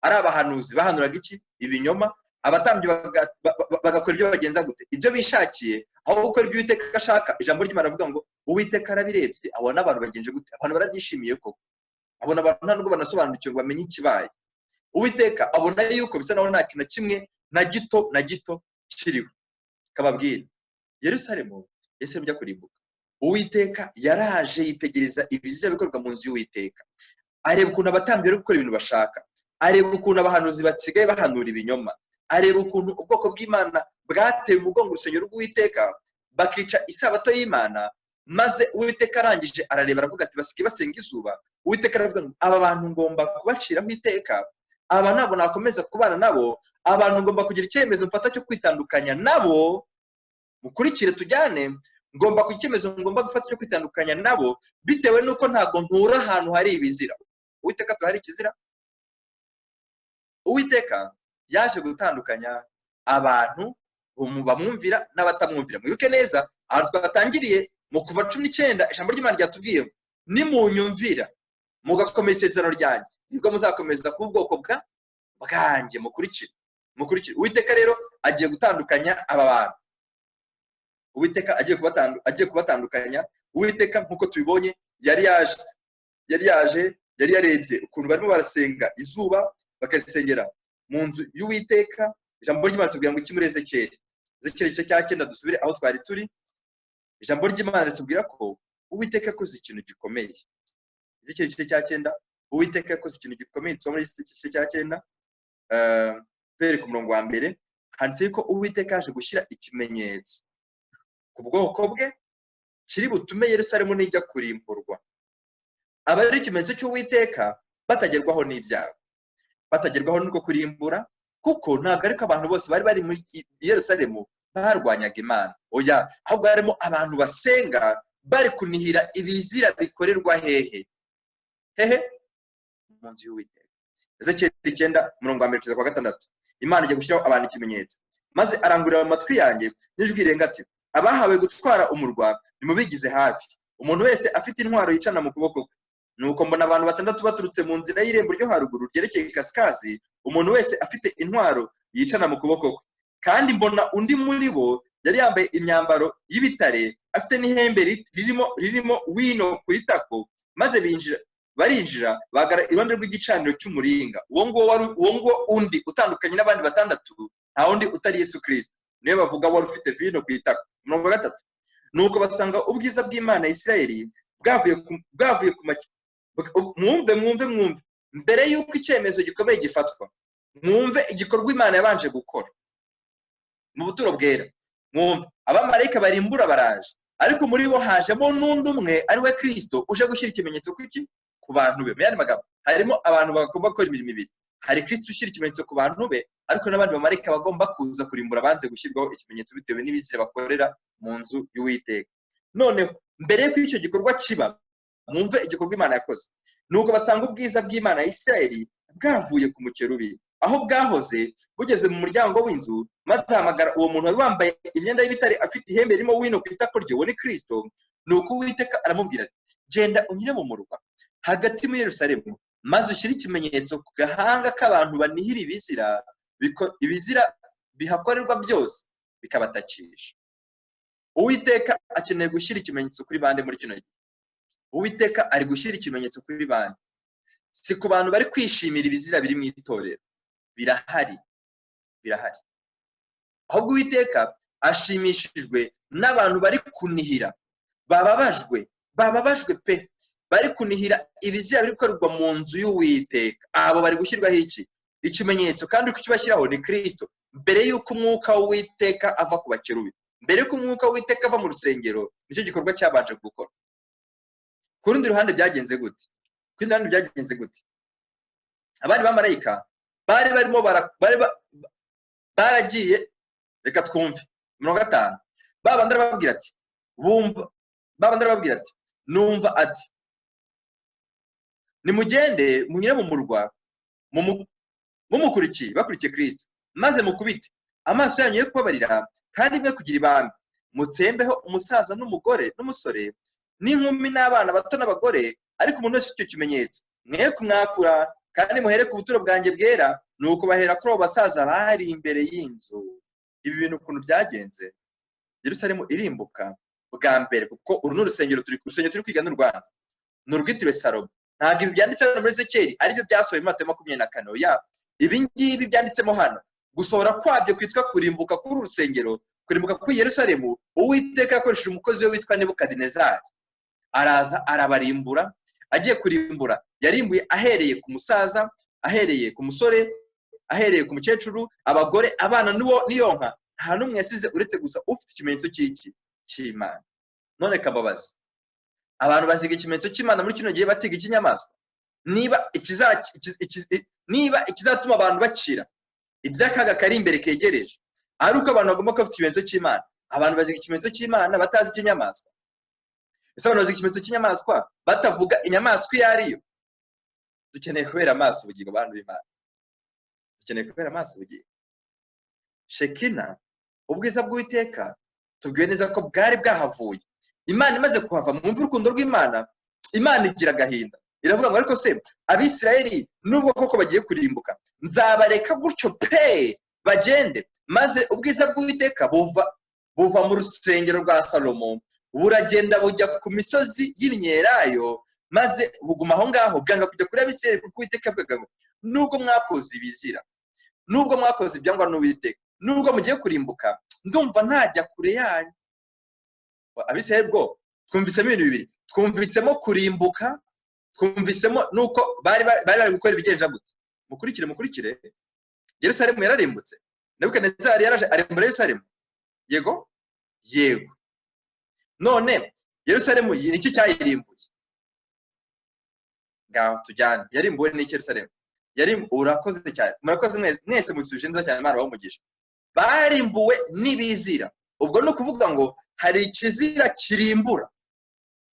Ari abahanuzi bahanuraga iki? Ibinyoma. Abatambyi bagakora ibyo bagenza gute? Ibyo bishakiye, aho gukora ibyo Uwiteka ashaka. Ijambo ry'Imana rivuga ngo Uwiteka arabirebye abona abantu bagenje gute. Abantu barabyishimiye koko, abona abantu nta nubwo banasobanukiwe bamenye ikibaye. Uwiteka abona yuko bisa naho nta kintu na kimwe na gito kiriho. Kababwira, Yerusalemu Yesu mujya kurimbuka. Uwiteka yaraje yitegereza ibizira bikorwa mu nzu y'Uwiteka, areba ukuntu abatambyi bari gukora ibintu bashaka, areba ukuntu abahanuzi basigaye bahanura ibinyoma, areba ukuntu ubwoko bw'Imana bwateye umugongo urusengero rw'Uwiteka bakica isabato y'Imana. Maze Uwiteka arangije arareba aravuga ati basigaye basenga izuba. Uwiteka aravuga ngo aba bantu ngomba kubaciraho iteka, aba ntabwo nakomeza kubana nabo, abantu ngomba kugira icyemezo mfata cyo kwitandukanya nabo. Mukurikire tujyane, ngomba ku icyemezo ngomba gufata cyo kwitandukanya nabo, bitewe nuko ntabwo ntura ahantu hari ibizira. Uwiteka tuhari ikizira. Uwiteka yaje gutandukanya abantu bamwumvira n'abatamwumvira. Mwibuke neza ahantu twatangiriye mu Kuva 19, ijambo ry'Imana ryatubwiye nimunyumvira mugakomeza isezerano ryanjye, nibwo muzakomeza kuba ubwoko bwanjye. Mukurikire. Uwiteka rero agiye gutandukanya aba bantu. Uwiteka agiye kubatandukanya. Uwiteka nk'uko tubibonye yari yarebye ukuntu barimo barasenga izuba, bakarisengera mu nzu y'Uwiteka. Ijambo ry'Imana tubwira ngo iki muri Ezekiyeli igice cya 9, dusubire aho twari turi. Ijambo ry'Imana ritubwira ko Uwiteka yakoze ikintu gikomeye. Ezekiyeli igice cya 9, Uwiteka yakoze ikintu gikomeye. Nsoma muri igice cya 9 pere ku murongo wa mbere, handitse ko Uwiteka yaje gushyira ikimenyetso ku bwoko bwe kiri butume Yerusalemu nijya kurimburwa. Aba ari ikimenyetso cy'Uwiteka batagerwaho n'ibyago, batagerwaho n'uko kurimbura, kuko ntabwo ariko abantu bose bari muri Yerusalemu barwanyaga Imana. Oya, ahubwo harimo abantu basenga bari kunihira ibizira bikorerwa hehe mu nzu y'Uwiteka. Ezekiyeli 9:1-6, Imana ijya gushyiraho abantu ikimenyetso, maze arangurura mu matwi yanjye n'ijwi rirenga ati abahawe gutwara umurwa nimubigize hafi, umuntu wese afite intwaro yicana mu kuboko kwe. Nuko mbona abantu 6 baturutse mu nzira y'irembo ryo haruguru ryerekeye ikasikazi, umuntu wese afite intwaro yicana mu kuboko kwe. Kandi mbona undi muri bo yari yambaye imyambaro y'ibitare, afite n'ihembe ririmo wino ku itako, maze barinjira bagara iruhande rw'igicaniro cy'umuringa. Uwo nguwo undi utandukanye n'abandi 6, nta wundi utari Yesu Kristo, niyo bavuga wari ufite vino ku itako. Umurongo wa 3, nuko basanga ubwiza bw'Imana ya Isirayeli bwavuye ku mwumve mbere y'uko icyemezo gikomeye gifatwa. Mwumve igikorwa Imana yabanje gukora mu buturo bwera. Mwumve abamarayika barimbura baraje, ariko muri bo hajemo n'undi umwe ari we Kristo uje gushyira ikimenyetso ku bantu be. Mu yandi magambo, harimo abantu bagomba gukora imirimo ibiri. Hari Kristo ushyira ikimenyetso ku bantu be, ariko n'abandi bamarayika bagomba kuza kurimbura banze gushyirwaho ikimenyetso bitewe n'ibizira bakorera mu nzu y'Uwiteka. Noneho mbere y'uko icyo gikorwa kiba, mwumve igikorwa Imana yakoze. Nuko basanga ubwiza bw'Imana ya Isirayeli bwavuye ku mukerubi aho bwahoze bugeze mu muryango w'inzu, maze ahamagara uwo muntu wari wambaye imyenda y'ibitare afite ihembe ririmo wino ku itako rye, uwo ni Kristo. Nuko Uwiteka aramubwira ati genda unyure mu murwa hagati muri Yerusalemu, maze ushyire ikimenyetso ku gahanga k'abantu banihira ibizira bihakorerwa byose, bikabatakisha. Uwiteka akeneye gushyira ikimenyetso kuri bande muri kino gihe? Uwiteka ari gushyira ikimenyetso kuri bande? Si ku bantu bari kwishimira ibizira biri mu itorero, birahari, ahubwo Uwiteka ashimishijwe n'abantu bari kunihira, bababajwe pe, bari kunihira ibizira biri gukorerwa mu nzu y'Uwiteka. Abo bari gushyirwaho iki? Ikimenyetso, kandi uko kibashyiraho ni Kristo. Mbere y'uko umwuka w'Uwiteka ava ku bakerubi, mbere y'uko umwuka w'Uwiteka ava mu rusengero, nicyo gikorwa cyabanje gukora. Ku rundi ruhande byagenze gute? Abandi bamarayika bari barimo baragiye, reka twumve 5. Babandi arababwira ati numva ati nimugende munyure mu murwa bakurikiye Kristo, maze mukubite amaso yanyu yo kubabarira, kandi mwe kugira ibambe, mutsembeho umusaza n'umugore n'umusore n'inkumi n'abana bato n'abagore, ariko umuntu wese icyo kimenyetso mwe kumwakura, kandi muhere ku buturo bwanjye bwera. Nuko bahera kuri abo basaza bari imbere y'inzu. Ibi bintu ukuntu byagenze, Yerusalemu irimbuka bwa mbere, kuko uru n'urusengero turi kwiga n'u Rwanda, ni urwitiriwe Salomo. Ntabwo ibi byanditse hano muri Ezekiyeli aribyo byasohoye muri Matayo 24. Ibi ngibi byanditsemo hano, gusohora kwabyo kwitwa kurimbuka kuri urusengero, kurimbuka kuri Yerusalemu. Uwiteka yakoresheje umukozi we witwa Nebukadinezari, araza arabarimbura. Agiye kurimbura, yarimbuye ahereye ku musaza, ahereye ku musore, ahereye ku mukecuru, abagore, abana n'iyonka. Nta n'umwe yasize uretse gusa ufite ikimenyetso cy'Imana. None kababaza, abantu baziga ikimenyetso cy'Imana muri kino gihe batiga ikinyamaswa? Niba ikizatuma abantu bacira iby'akaga kari imbere kegereje ari uko abantu bagomba kuba bafite ikimenyetso cy'Imana, abantu baziga ikimenyetso cy'Imana batazi ikinyamaswa? Ese abantu baziga ikimenyetso cy'inyamaswa batavuga inyamaswa iyo ariyo? Dukeneye kubera amaso ubugingo abantu b'Imana, dukeneye kubera amaso ubugingo. Shekina, ubwiza bw'Uwiteka, tubwiye neza ko bwari bwahavuye. Imana imaze kuhava, mwumve urukundo rw'Imana. Imana igira agahinda, iravuga ngo ariko se Abisirayeli nubwo koko bagiye kurimbuka, nzabareka gutyo pe bagende. Maze ubwiza bw'Uwiteka buva mu rusengero rwa Salomo, buragenda bujya ku misozi y'imyelayo, maze buguma aho ngaho, bwanga kujya kuri Abisirayeli, kuko Uwiteka avuga ngo nubwo mwakoze ibizira, nubwo mwakoze ibyangwa n'Uwiteka, nubwo mugiye kurimbuka, ndumva ntajya kure yanyu. Abisirayeli bwo twumvisemo ibintu bibiri, twumvisemo kurimbuka, twumvisemo nuko bari gukora ibigenja gute. Mukurikire, Yerusalemu yararimbutse. Nebukadinezari yaraje arimbura Yerusalemu, yego. None Yerusalemu nicyo cyayirimbuye? Ngaho tujyane, yarimbuwe n'iki Yerusalemu? Urakoze cyane, murakoze mwese musubije neza cyane, Imana bamugisha. Barimbuwe n'ibizira. Ubwo ni ukuvuga ngo hari ikizira kirimbura.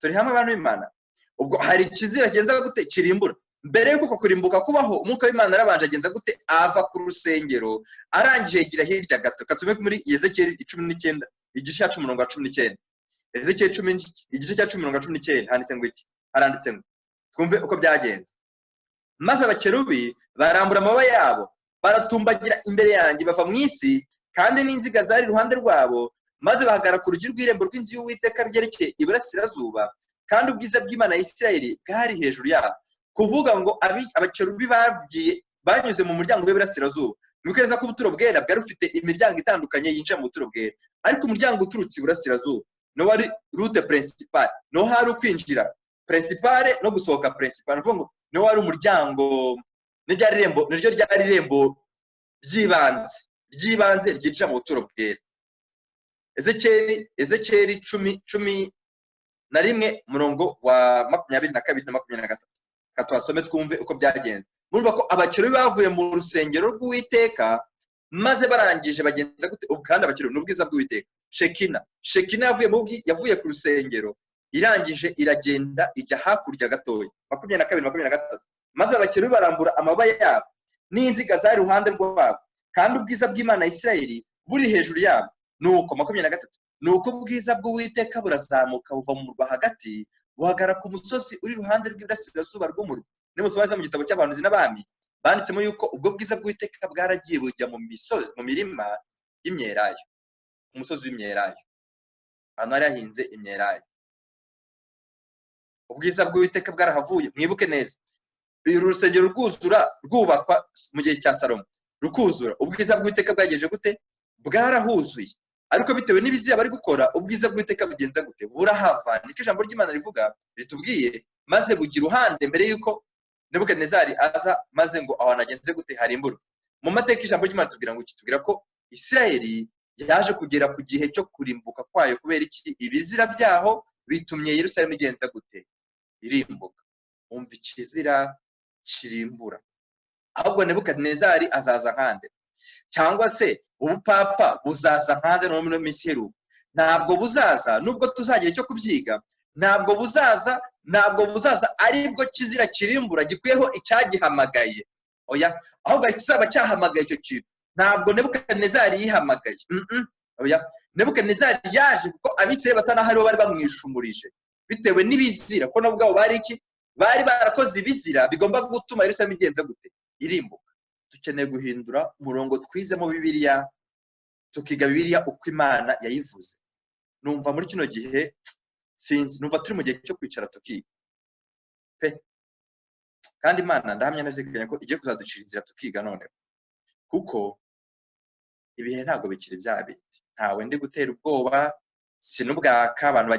Turi hamwe abantu b'Imana? Ubwo hari ikizira kigenza gute kirimbura? Mbere y'uko kurimbuka kubaho, umwuka w'Imana arabanje agenza gute? Ava ku rusengero, arangije yigira hirya gato. Katume muri Ezekiyeli 19 igice cya 10:19. Ezekiyeli 10 igice cya 10:19 handitse ngo iki? Haranditse ngo twumve uko byagenze. Maze abakerubi barambura amababa yabo, baratumbagira imbere yanjye, bava mu isi, kandi n'inziga zari iruhande rwabo, maze bahagarara ku rugi rw'irembo rw'inzu y'Uwiteka ryerekeye iburasirazuba, kandi ubwiza bw'Imana ya Isirayeli bwari hejuru yabo. Kuvuga ngo abakerubi banyuze mu muryango w'iburasirazuba. Nibwo ko ubuturo bwera bwari bufite imiryango itandukanye yinjira mu buturo bwera, ariko umuryango uturutse iburasirazuba no wari route principale, no hari ukwinjira principale no gusohoka principale. Nuvuga ngo no wari umuryango, niryo ryari irembo ry'ibanze ryinjira mu buturo bwera. Ezekiyeli 10:11 murongo wa 22 na 23. Katwasome twumve uko byagenze. Murumva ko abakerubi bavuye mu rusengero rw'Uwiteka, maze barangije bagenza gute? Kandi abakerubi n'ubwiza bw'Uwiteka. Shekina yavuye ku rusengero, irangije iragenda ijya hakurya gatoya. 22-23. Maze abakerubi barambura amababa yabo n'inziga zari iruhande rwabo, kandi ubwiza bw'Imana ya Isirayeli buri hejuru yabo. Nuko 23. Nuko ubwiza bw'Uwiteka burazamuka buva mu murwa hagati, buhagarara ku musozi uri iruhande rw'iburasirazuba rw'umurwa. Nimusobaza mu gitabo cy'abahanuzi n'abami, banditsemo yuko ubwo bwiza bw'Uwiteka bwaragiye bujya mu misozi, mu mirima y'imyelayo. umusozi w'imyelayo, ahantu hari hahinze imyelayo. Ubwiza bw'Uwiteka bwarahavuye. Mwibuke neza, uru rusengero rwuzura rwubakwa mu gihe cya Salomo, rukuzura, ubwiza bw'Uwiteka bwagejeje gute? Bwarahuzuye. Ariko bitewe n'ibizira bari gukora, ubwiza bw'Uwiteka bugenza gute? Burahava. Niko ijambo ry'Imana rivuga, ritubwiye, maze bugira uruhande mbere y'uko Nebukadinezari aza, maze ngo aho nagenze gute? Harimburwe. Mu mateka ijambo ry'Imana tubwira ngo kitubwira ko Isirayeli yaje kugera ku gihe cyo kurimbuka kwayo. Kubera iki? Ibizira byaho bitumye Yerusalemu igenza gute? Irimbuka. Umva ikizira kirimbura. Ahubwo Nebukadinezari azaza nkande, cyangwa se ubupapa buzaza nkande no muri minsi iheruka. Ntabwo buzaza, nubwo tuzagira icyo kubyiga, ntabwo buzaza aribwo kizira kirimbura gikwiyeho icyagihamagaye. Oya, ahubwo kizaba cyahamagaye icyo kintu. Ntabwo Nebukadinezari yihamagaye. Oya, Nebukadinezari yaje kuko Abisirayeli basa naho aribo bari bamwishumurije bitewe n'ibizira, ko nabwo bari iki? Bari barakoze ibizira bigomba gutuma Yerusalemu igenza gute? Irimbuka. Dukeneye guhindura umurongo twizemo Bibiliya, tukiga Bibiliya uko Imana yayivuze. Numva muri kino gihe sinzi, numva turi mu gihe cyo kwicara tukiga pe. Kandi Imana ndahamya naziganya ko igiye kuzaducira inzira tukiga none, kuko ibihe ntabwo bikiri bya bindi. Ntawe ndi gutera ubwoba, sinubwaka. Abantu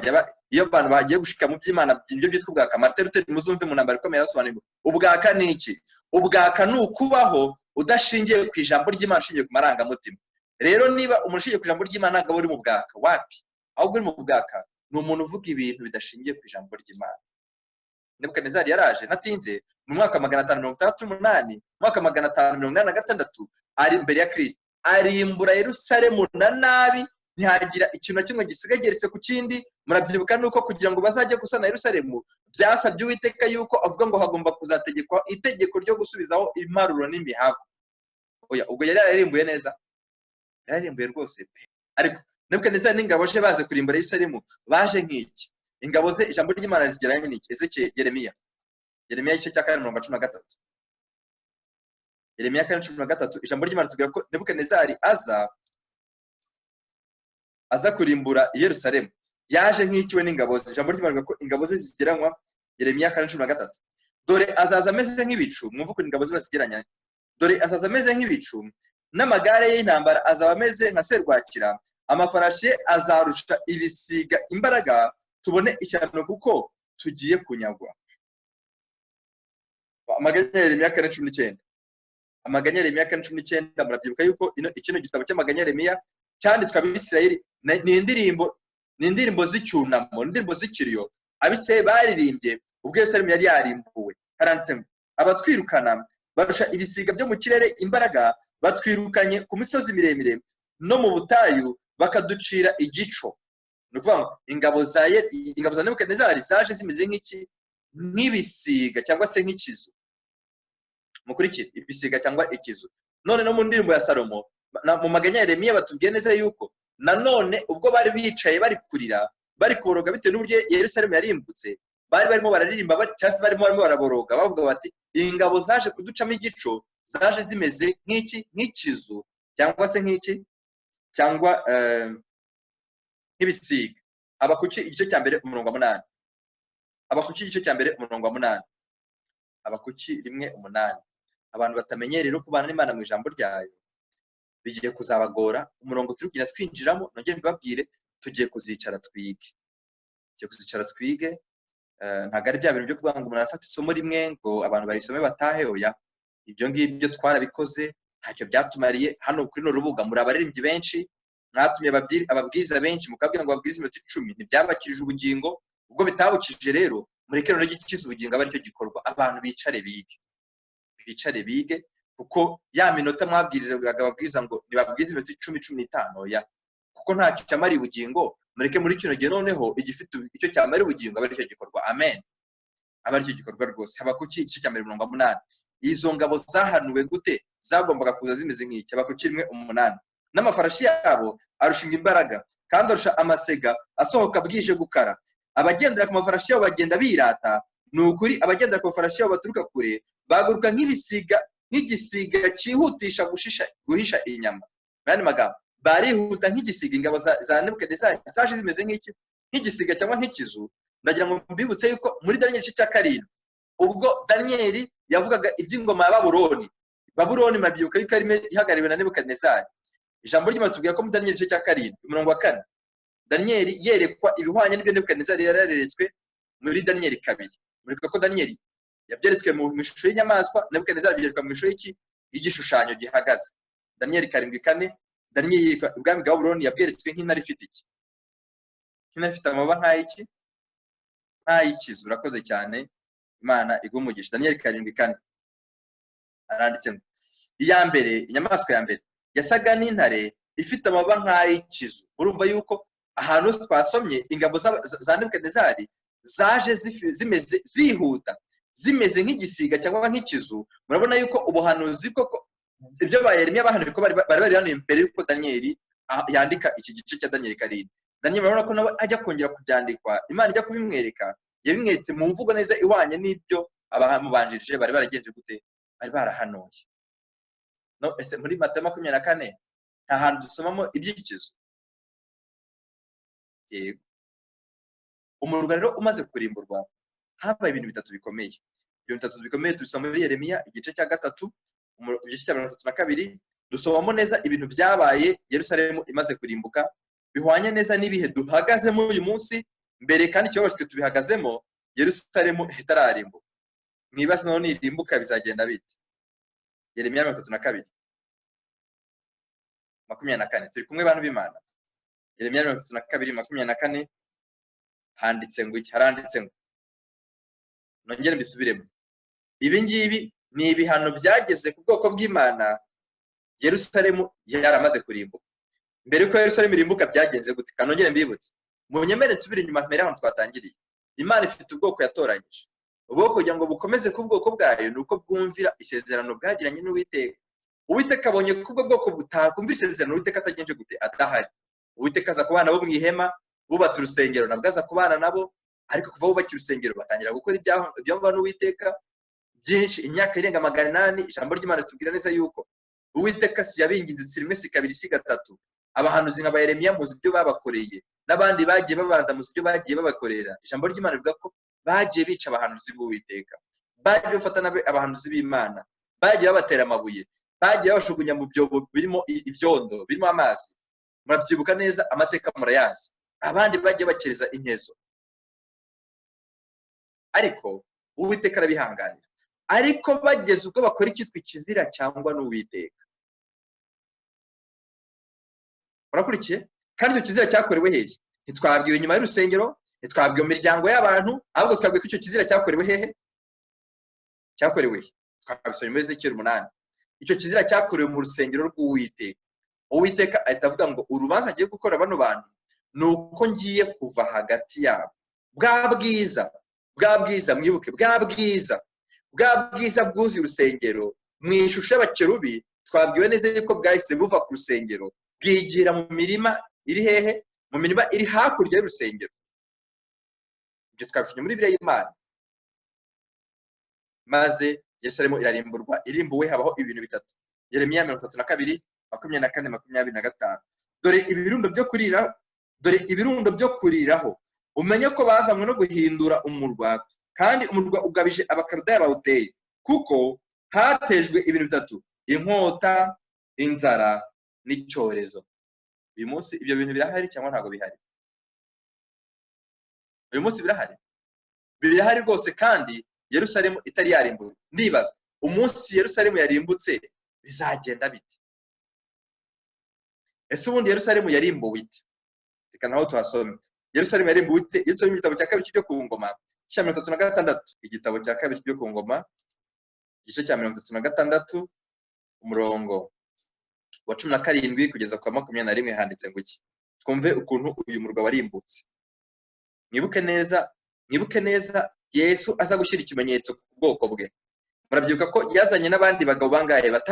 iyo abantu bagiye gushika mu by'Imana, ibyo byitwa ubwaka. Martin Luther muzumve mu ntambara ikomeye yasobanura ubwaka ni iki? Ubwaka ni ukubaho udashingiye ku ijambo ry'Imana, ushingiye ku marangamutima. Rero niba umuntu ushingiye ku ijambo ry'Imana ntabwo uri mu bwaka, wapi? Ahubwo uri mu bwaka ni umuntu uvuga ibintu bidashingiye ku ijambo ry'Imana. Nebukadinezari yaraje natinze mu mwaka 568, mu mwaka 586 ari imbere ya Kristo, arimbura Yerusalemu na nabi, ntihagira ikintu na kimwe gisigaye geretse ku kindi. Murabyibuka nuko kugira ngo bazajye gusana Yerusalemu byasabye Uwiteka yuko avuga ngo hagomba kuzategekwa itegeko ryo gusubizaho imparuro n'imihavu. Oya, ubwo yari yararimbuye neza, yararimbuye rwose pe. Ariko Nebukadinezari n'ingabo ze baze kurimbura Yerusalemu baje nk'iki? Ingabo ze ijambo ry'Imana rigeranye n'iki? Ezekiel, Yeremiya igice cya 4:13. Yeremiya 4:13 ijambo ry'Imana tubwira ko Nebukadinezari aza kurimbura Yerusalemu. Yaje nk'iki we n'ingabo ze? Ijambo ry'Imana ko ingabo ze zigeranywa. Yeremiya 4:13, dore azaza ameze nk'ibicu. Mwumva ko ingabo ze basigeranya. Dore azaza ameze nk'ibicu, n'amagare y'intambara azaba ameze nka serwakira, amafarashi azarusha ibisiga imbaraga, tubone ishyano kuko tugiye kunyagwa. Amaganya ya Yeremiya 4:19. Amaganya ya Yeremiya 4:19, murabyibuka yuko ikino gitabo cy'amaganya ya Yeremiya cyanditswe Abisirayeli. Ni indirimbo z'icyunamo, indirimbo z'ikiriyo Abisirayeli baririmbye ubwo Yerusalemu yari yarimbuwe. Haranditse ngo abatwirukana barusha ibisiga byo mu kirere imbaraga, batwirukanye ku misozi miremire no mu butayu bakaducira igico. Ni ukuvuga ngo ingabo za Nebukadinezari zaje zimeze nk'ibisiga cyangwa se nk'ikizu. Mukurikire, ibisiga cyangwa ikizu. None no mu ndirimbo ya Salomo, mu maganya ya Yeremiya batubwiye neza yuko nanone ubwo bari bicaye bari kurira, bari kuboroga bitewe n'uburyo Yerusalemu yarimbutse, bari barimo bararirimba cyangwa se barimo baraboroga bavuga bati ingabo zaje kuducamo igico, zaje zimeze nk'ikizu cyangwa se cyangwa nk'ibisiga. Abakuki igice cya mbere umurongo wa 8. Abakuki igice cya mbere umurongo wa 8. Abakuki 1:8. Abantu batamenyereye rero kubana n'Imana mu ijambo ryayo bigiye kuzabagora. Umurongo turugira twinjiramo, nongeye mbabwire, tugiye kuzicara twige. Ntabwo ari bya bintu byo kuvuga ngo umuntu arafata isomo rimwe ngo abantu barisome batahe. Oya, ibyo ngibyo twarabikoze, ntacyo byatumariye. Hano kuri no rubuga muri abaririmbyi benshi, mwatumye ababwiriza benshi mukabwira ngo babwirize iminota 10, ntibyabakirije ubugingo. Ubwo bitabukije rero mureke no gikiza ubugingo aba aricyo gikorwa. Abantu bicare bige, kuko ya minota mwabwirizaga ababwiriza ngo nibabwize iminota 10-15. Oya, kuko ntacyo cyamariye ubugingo. Mureke muri kino gihe noneho igifite icyo cyamariye ubugingo aba aricyo gikorwa. Amen. Aba aricyo gikorwa rwose. Habakuki igice cya mbere umurongo wa 8. Izo ngabo zahanuwe gute? Zagombaga kuza zimeze nk'iki? Habakuki 1:8. N'amafarashi yabo arushinga imbaraga, kandi arusha amasega asohoka bwije gukara. Abagendera ku mafarashi yabo bagenda birata. Ni ukuri abagendera ku mafarashi yabo baturuka kure baguruka nk'igisiga cyihutisha guhisha inyama. Bene magambo, barihuta nk'igisiga. Ingabo za Nebukadinezari zaje zimeze nk'igisiga cyangwa nk'ikizu. Ndagira ngo mbibutse yuko muri Daniyeli igice cya 7 ubwo Daniyeli yavugaga iby'ingoma ya Babuloni mabyibuka yuko arimo ihagariwe na Nebukadinezari. Ijambo ry'Imana tubwira ko muri Daniyeli igice cya 7 umurongo wa 4 Daniyeli yerekwa ibihwanye n'ibyo Nebukadinezari yarareretswe muri Daniyeli 2. Mureka ko Daniyeli yabyeretswe mu ishusho y'inyamaswa, Nebukadinezari yabyeretswe mu ishusho y'igishushanyo gihagaze. Daniyeli 7:4 Daniyeli yerekwa ubwami bwa Babuloni yabyeretswe nk'intare ifite iki? Nk'intare ifite amababa nk'ay'ikizu. Urakoze cyane, Imana igumugisha. Daniyeli 7:4 aranditse ngo iya mbere, inyamaswa ya mbere yasaga n'intare ifite amababa nk'ay'ikizu. Urumva yuko ahantu twasomye ingabo za Nebukadinezari zaje zimeze zihuta, zimeze nk'igisiga cyangwa nk'ikizu. Murabona yuko ubuhanuzi koko ibyo ba Yeremiya bahanuye ko bari hano imbere yuko Daniyeli yandika iki gice cya Daniyeli 7. Daniyeli murabona ko nawe ajya kongera kubyandikwa, Imana ijya kubimwereka, yabimweretse mu mvugo neza ihwanye n'ibyo abamubanjirije bari baragenje gute, bari barahanuye. No, ese muri Matayo 24 nta hantu dusomamo iby'ikizu? Yego. Umurwa rero umaze kurimburwa habaye ibintu bitatu bikomeye. Ibyo bitatu bikomeye tubisoma muri Yeremiya igice cya 3 igice cya 32 dusomamo neza ibintu byabaye Yerusalemu imaze kurimbuka, bihwanye neza n'ibihe duhagazemo uyu munsi mbere, kandi cyoroshye tubihagazemo Yerusalemu itararimbuka. Mwibaze none nirimbuka bizagenda bite? Yeremiya 32 24 turi kumwe bantu b'Imana. Yeremiya 32 24 handitse ngo iki? Haranditse ngo, nongere mbisubiremo, ibi ngibi ni ibihano byageze ku bwoko bw'Imana Yerusalemu yaramaze kurimbuka. Mbere yuko Yerusalemu irimbuka byagenze gute? Kanongere mbibutse, munyemere nsubire inyuma mbere aho twatangiriye. Imana ifite ubwoko yatoranyije, ubwoko kugira ngo bukomeze ku bwoko bwayo nuko bwumvira isezerano bwagiranye n'Uwiteka. Uwiteka abonye ko ubwo bwoko butakumvira isezerano Uwiteka atagenje gute, adahari. Uwiteka aza kubana bo mu ihema, bubatse urusengero, nabwo aza kubana nabo, ariko kuva bubakira urusengero batangira gukora ibyumva n'Uwiteka byinshi, imyaka irenga 800. Ijambo ry'Imana tubwira neza yuko Uwiteka si yabinginze rimwe, si kabiri, si gatatu. Abahanuzi nka Yeremiya muzi ibyo babakoreye, n'abandi bagiye babanza muzi ibyo bagiye babakorera. Ijambo ry'Imana rivuga ko bagiye bica abahanuzi b'Uwiteka, bagiye bafata abahanuzi b'Imana, bagiye babatera amabuye, bagiye babashugunya mu byobo birimo ibyondo, birimo amazi. Murabyibuka neza, amateka murayazi. Abandi bagiye bakereza inkezo, ariko Uwiteka arabihanganira. Ariko bageze ubwo bakora icyitwa ikizira cyangwa n'Uwiteka. Murakurikiye? Kandi icyo kizira cyakorewe hehe? Ntitwabwiwe inyuma y'urusengero, ntitwabwiwe mu miryango y'abantu, ahubwo twabwiwe ko icyo kizira cyakorewe hehe? Cyakorewe he? Twabisomye muri Ezekiel 8. Icyo kizira cyakorewe mu rusengero rw'Uwiteka. Uwiteka ahita avuga ngo urubanza agiye gukora bano bantu nuko ngiye kuva hagati yabo. Bwa bwiza mwibuke, bwa bwiza bwuzuye urusengero mu ishusho y'abakerubi, twabwiwe neza yuko bwahise buva ku rusengero bwigira mu mirima iri hehe? Mu mirima iri hakurya y'urusengero. Ibyo twabisomye muri Bibiliya y'Imana. Maze Yerusalemu irarimburwa, irimbuwe habaho ibintu bitatu. Yeremiya 32 24 25. Dore ibirundo byo kuriraho, umenye ko bazamwe no guhindura umurwa, kandi umurwa ugabije abakaludaya bawuteye, kuko hatejwe ibintu bitatu: inkota, inzara n'icyorezo. Uyu munsi ibyo bintu birahari cyangwa ntago bihari? Uyu munsi birahari rwose, kandi Yerusalemu itari yarimburwa. Ndibaza umunsi Yerusalemu yarimbutse bizagenda bite? Ese ubundi Yerusalemu yarimbuwe ite? Reka naho tuhasome. Yerusalemu yarimbuwe ite? Iyo turi mu gitabo cya 2 cyo ku ngoma cya 36, igitabo cya 2 cyo ku ngoma igice cya 36 umurongo wa 17 kugeza kwa 21 handitse ngo iki? Twumve ukuntu uyu murwa warimbutse. Mwibuke neza Yesu aza gushyira ikimenyetso ku bwoko bwe. Murabyibuka ko yazanye n'abandi bagabo bangahe? 6,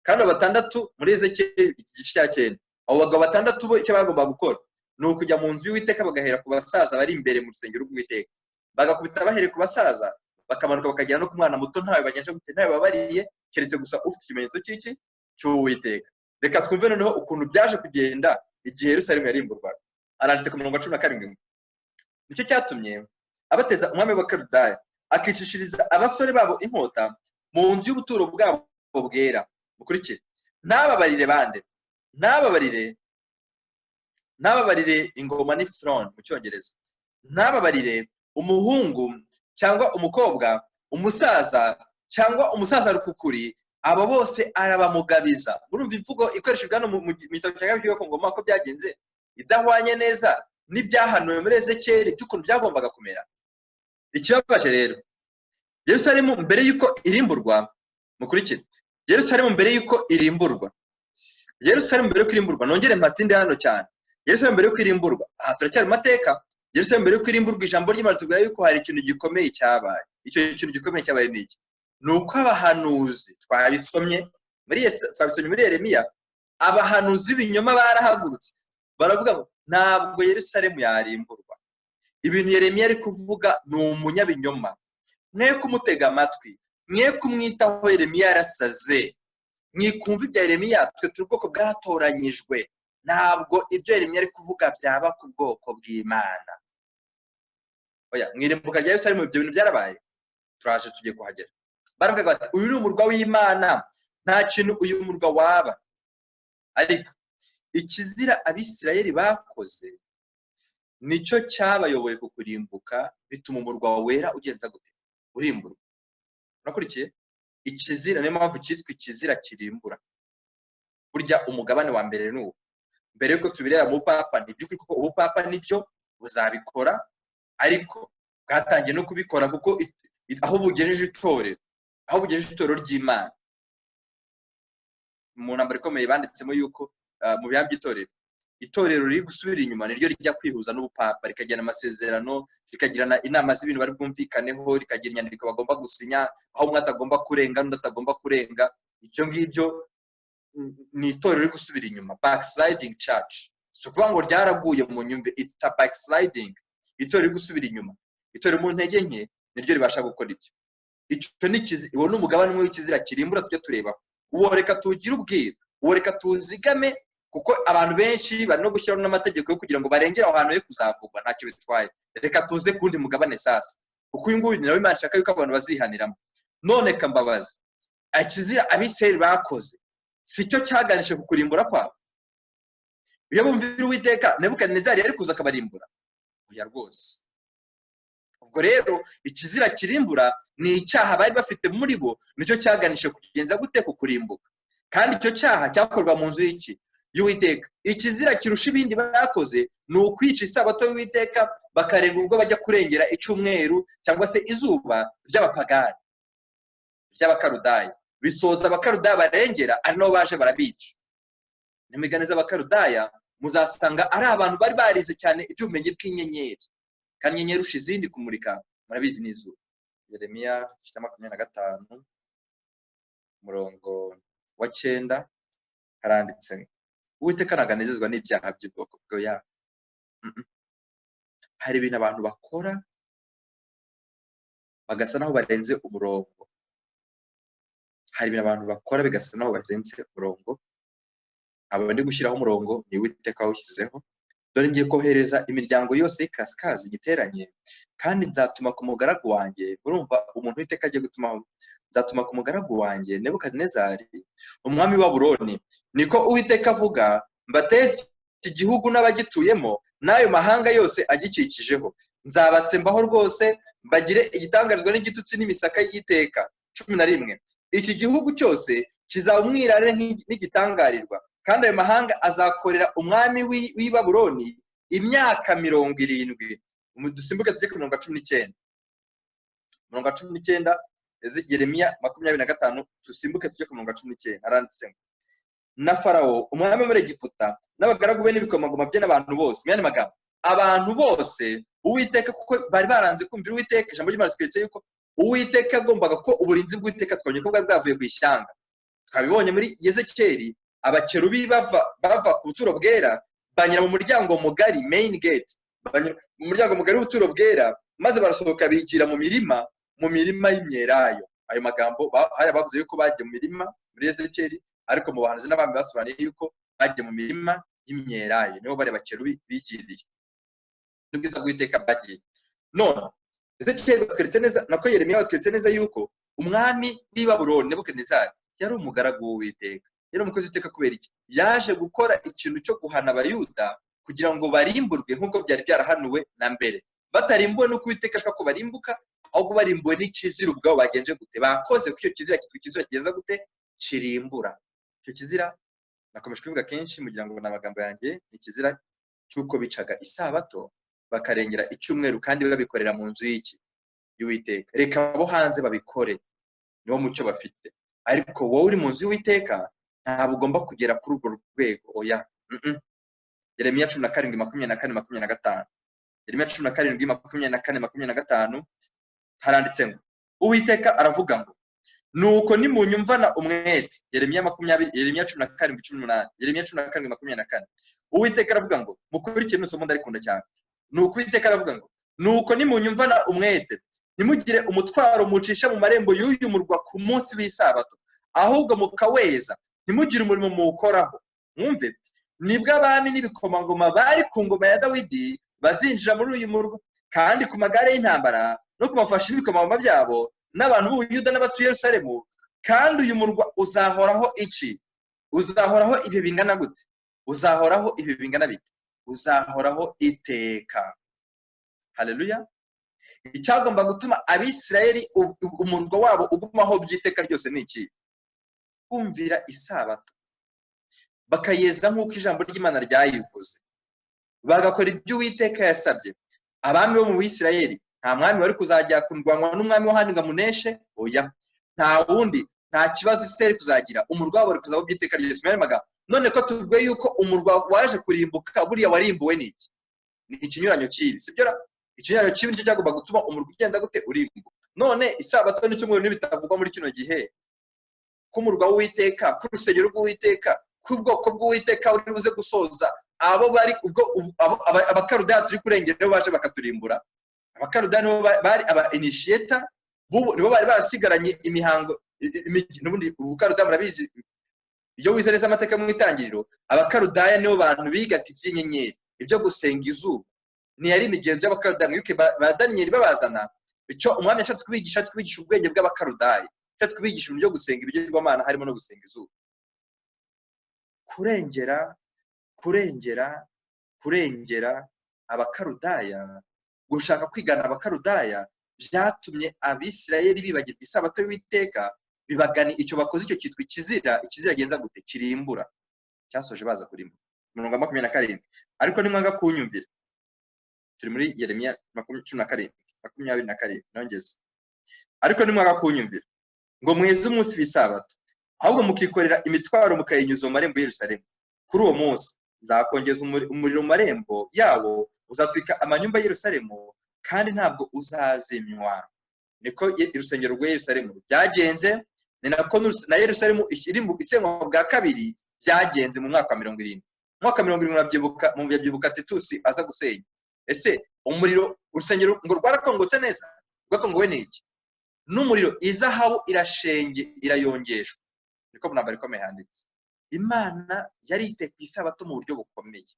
kandi 6 muri Ezekiel igice cya 9. Abo bagabo 6 bo icyo bagomba gukora ni ukujya mu nzu y'Uwiteka bagahera ku basaza bari imbere mu rusengero rw'Uwiteka, bagakubita bahere ku basaza, bakamanuka bakagera no ku mwana muto, ntawe bagenje gute, ntawe babariye, keretse gusa ufite ikimenyetso cy'iki cy'Uwiteka. reka twumve noneho ukuntu byaje kugenda igihe Yerusalemu yarimburwaga. Aranditse ku murongo wa 17. Nicyo cyatumye abateza umwami w'Abakaludaya akicishiriza abasore babo inkota mu nzu y'ubuturo bwabo bwera. Mukurikire, nababarire bande, nababarire ingoma ni throne mu cyongereza, nababarire umuhungu cyangwa umukobwa, umusaza cyangwa umusaza rukukuri, abo bose arabamugabiza. Urumva imvugo ikoreshejwe hano mu gitabo cya kabiri ku ngoma ko byagenze idahwanye neza n'ibyahanuwe muri Ezekiyeli by'ukuntu byagombaga kumera. Ikibabaje rero, Yerusalemu mbere yuko irimburwa, mukurikire, Yerusalemu mbere yuko irimburwa, Yerusalemu mbere yuko irimburwa, nongere mpatinde hano cyane. Yerusalemu mbere yuko irimburwa, aha turacyari mu mateka. Yerusalemu mbere yuko irimburwa, ijambo ry'Imana tubwira yuko hari ikintu gikomeye cyabaye. Icyo kintu gikomeye cyabaye ni iki? Nuko abahanuzi twabisomye muri Yeremiya, abahanuzi b'ibinyoma barahagurutse baravuga ngo ntabwo Yerusalemu yarimburwa. Ibintu Yeremiya ari kuvuga ni umunyabinyoma, mwe kumutega amatwi, mwe kumwitaho. Yeremiya yarasaze, mwikumva ibya Yeremiya, twe turi ubwoko bwatoranyijwe. Ntabwo ibyo Yeremiya ari kuvuga byaba ku bwoko bw'Imana. Oya, mwirimbuka rya Yerusalemu ibyo bintu byarabaye, turaje tugiye kuhagera. Baravuga bati uyu ni umurwa w'Imana, nta kintu uyu murwa waba. Ariko ikizira Abisirayeli bakoze nicyo cyabayoboye ku kurimbuka, bituma umurwa wera ugenza gute? Urimburwa. Urakurikiye? Ikizira, niyo mpamvu cyiswe ikizira kirimbura. Burya umugabane wa mbere n'uwo. Mbere yuko tubireba mu Papa, n'iby'ukuri kuko ubupapa nibyo buzabikora, ariko bwatangiye no kubikora kuko aho bugejeje itorero ry'Imana. Mu ntambara ikomeye banditsemo yuko mu bihamya by'itorero, itorero riri gusubira inyuma niryo rijya kwihuza n'ubupapa, rikagirana amasezerano, rikagirana inama z'ibintu bari bwumvikaneho, rikagira inyandiko bagomba gusinya, aho umwe atagomba kurenga n'undi atagomba kurenga. Icyo ngibyo ni itorero riri gusubira inyuma, backsliding church. Si ukuvuga ngo ryaraguye mu nyumve, it's a backsliding. Itorero riri gusubira inyuma, itorero mu ntege nke niryo ribasha gukora ibyo. Icyo ni uwo ni umugabane umwe w'ikizira kirimbura tujya tureba. Uwo reka tugire ubwiru, uwo reka tuzigame, kuko abantu benshi bari no gushyiraho n'amategeko yo kugira ngo barengere aho hantu yo kuzavugwa, ntacyo bitwaye. Reka tuze kundi mugabane sasa, kuko uyu nguyu nawe Imana ishaka yuko abantu bazihaniramo. None kambabaza, ikizira Abisirayeli bakoze si cyo cyaganishe ku kurimbura kwabo? Iyo bumvira Uwiteka, Nebukadinezari yari kuza akabarimbura? Oya rwose. Ubwo rero ikizira kirimbura ni icyaha bari bafite muri bo, nicyo cyaganishe kugenza gute? Ku kurimbuka. Kandi icyo cyaha cyakorwa mu nzu y'iki? Y'Uwiteka. Ikizira kirusha ibindi bakoze ni ukwica isabato y'Uwiteka, bakarenga ubwo bajya kurengera icyumweru cyangwa se izuba ry'abapagani, ry'Abakaludaya. Bisoza Abakaludaya barengera ari nabo baje barabica. N'imigani z'Abakaludaya muzasanga ari abantu bari barize cyane iby'ubumenyi bw'inyenyeri, kandi inyenyeri urusha izindi kumurika murabizi n'izuba. Yeremiya 25 umurongo wa 9 haranditse ngo Uwiteka ntaganezezwa n'ibyaha by'ubwoko bw'oya. Hari ibintu abantu bakora bagasa naho barenze umurongo. Hari ibintu abantu bakora bigasa naho barenze umurongo. Abo ndi gushyiraho umurongo ni Uwiteka wawushyizeho. Dore ngiye kohereza imiryango yose y'ikasikazi igiteranye, kandi nzatuma ku mugaragu wanjye, urumva umuntu Uwiteka agiye gutumaho, nzatuma ku mugaragu wanjye Nebukadinezari umwami wa Babuloni, niko Uwiteka avuga, mbateze iki gihugu n'abagituyemo n'ayo mahanga yose agikikijeho. Nzabatsembaho rwose, mbagire igitangarizwa n'igitutsi n'imisaka y'iteka. 11. Iki gihugu cyose kizaba umwirare n'igitangarirwa, kandi ayo mahanga azakorera umwami w'i Babuloni imyaka 70. Dusimbuke tujye ku mirongo 19. Mirongo 19 Yeremiya 25, dusimbuke tujye ku mirongo 19. Aranditse ngo na Farawo umwami muri Egiputa n'abagaragu be n'ibikomangoma bye n'abantu bose. Myane magambo, abantu bose Uwiteka, kuko bari baranze kumvira Uwiteka. Ijambo ry'Imana twitse yuko Uwiteka agombaga ko uburinzi bw'Uwiteka twabonye ko bwari bwavuye ku ishyanga. Twabibonye muri Ezekiyeli, abakerubi bava ku buturo bwera banyura mu muryango mugari, main gate, mu muryango mugari w'ubuturo bwera, maze barasohoka bigira mu mirima y'imyelayo. Ayo magambo hari bavuze yuko bagiye mu mirima muri Ezekiyeli, ariko mu bahanuzi n'abami basobanuye yuko bagiye mu mirima y'imyelayo, niho bari bakerubi bigiriye, n'ubwiza bw'Uwiteka bagiye. None Ezekiyeli batweretse neza, nako Yeremiya batweretse neza yuko umwami w'i Babuloni Nebukadinezari yari umugaragu w'Uwiteka, yari umukozi w'Uwiteka. Kubera iki? Yaje gukora ikintu cyo guhana abayuda kugira ngo barimburwe nk'uko byari byarahanuwe na mbere, batarimbuwe n'uko Uwiteka ashaka ko barimbuka, ahubwo barimbuwe n'ikizira ubwabo bagenje gute, bakoze ku icyo kizira, kitwa ikizira kigenza gute, kirimbura. Icyo kizira nakomeje kubivuga kenshi mugira ngo n'amagambo yanjye, ni ikizira cy'uko bicaga isabato bakarengera icyumweru kandi babikorera mu nzu y'Uwiteka. Reka abo hanze babikore, niwo mucyo bafite, ariko wowe uri mu nzu y'Uwiteka ntabwo ugomba kugera kuri urwo rwego. Oya. Yeremiya 17:24-25. Yeremiya 17:24-25 haranditse ngo Uwiteka aravuga ngo nuko nimunyumvana umwete. Yeremiya 17:18. Yeremiya 17:24. Uwiteka aravuga ngo mukurikire isomo ndarikunda cyane. Nuko Uwiteka aravuga ngo nuko nimunyumvana umwete, ntimugire umutwaro mucisha mu marembo y'uyu murwa ku munsi w'isabato, ahubwo mukaweza, ntimugire umurimo muwukoraho. Mwumve, nibwo abami n'ibikomangoma bari ku ngoma ya Dawidi bazinjira muri uyu murwa, kandi ku magare y'intambara no ku mafashi n'ibikomangoma byabo n'abantu b'Ubuyuda n'abatuye Yerusalemu. Kandi uyu murwa uzahoraho iki? Uzahoraho ibi bingana gute? Uzahoraho ibi bingana bite? Uzahoraho iteka. Haleluya. Icyagomba gutuma Abisirayeli umurwa wabo ugumaho by'iteka ryose ni iki? Kumvira isabato, bakayeza nk'uko ijambo ry'Imana ryayivuze, bagakora ibyo Uwiteka yasabye. Abami bo mu Bisirayeli, nta mwami wari kuzajya kurwanwa n'umwami wo handi ngo amuneshe. Oya, nta wundi, nta kibazo Isirayeli kuzagira, umurwa wabo wari kuzaho by'iteka ryose. None ko tuvuge yuko umurwa waje kurimbuka, buriya warimbuwe n'iki? Ni ikinyuranyo kibi, sibyo? Ikinyuranyo kibi nicyo cyagomba gutuma umurwa ugenda gute, urimbuka. None isabato n'icyumweru n'ibitavugwa muri kino gihe, k'umurwa w'Uwiteka, k'urusengero rw'Uwiteka, k'ubwoko bw'Uwiteka uri buze gusoza, abo bari ubwo abakarudaya turi kurengera baje bakaturimbura. Abakarudaya nibo bari aba initiator, nibo bari barasigaranye imihango n'ubundi. Ubukarudaya murabizi, iyo wize neza amateka mu itangiriro, abakarudaya nibo bantu bigaga iby'inyenyeri, ibyo gusenga izuba. Ntiyari imigenzo y'abakarudaya, mwibuke ba Daniyeli babazana, icyo umwami yashatse kubigisha ubwenge bw'abakarudaya, yashatse kubigisha ibintu byo gusenga ibigirwamana, harimo no gusenga izuba. kurengera abakarudaya, gushaka kwigana abakarudaya byatumye Abisirayeli bibagirwa isabato y'Uwiteka, bibagani icyo bakoze, icyo cyitwa ikizira. Ikizira genza gute, kirimbura, cyasoje baza kurimbura. 27. Ariko nimwanga kunyumvira, turi muri Yeremiya 17:22 nongeze. Ariko nimwanga kunyumvira ngo mweze umunsi w'isabato, ahubwo mukikorera imitwaro mukayinyuza mu marembo y'Yerusalemu, kuri uwo munsi nzakongeza umuriro mu marembo yawo, uzatwika amanyumba y'Yerusalemu kandi ntabwo uzazimywa. Niko urusengero rwa Yerusalemu byagenze, ni nako na Yerusalemu isenywa bwa kabiri byagenze mu mwaka wa 70. Mu mwaka wa 70 mubyibuka Titusi aza gusenya. Ese umuriro urusengero ngo rwarakongotse neza? Rwakongowe n'iki? N'umuriro, izahabu irashenge, irayongeshwa. Niko munamba rikomeye handitse. Imana yari ite ku isabato mu buryo bukomeye.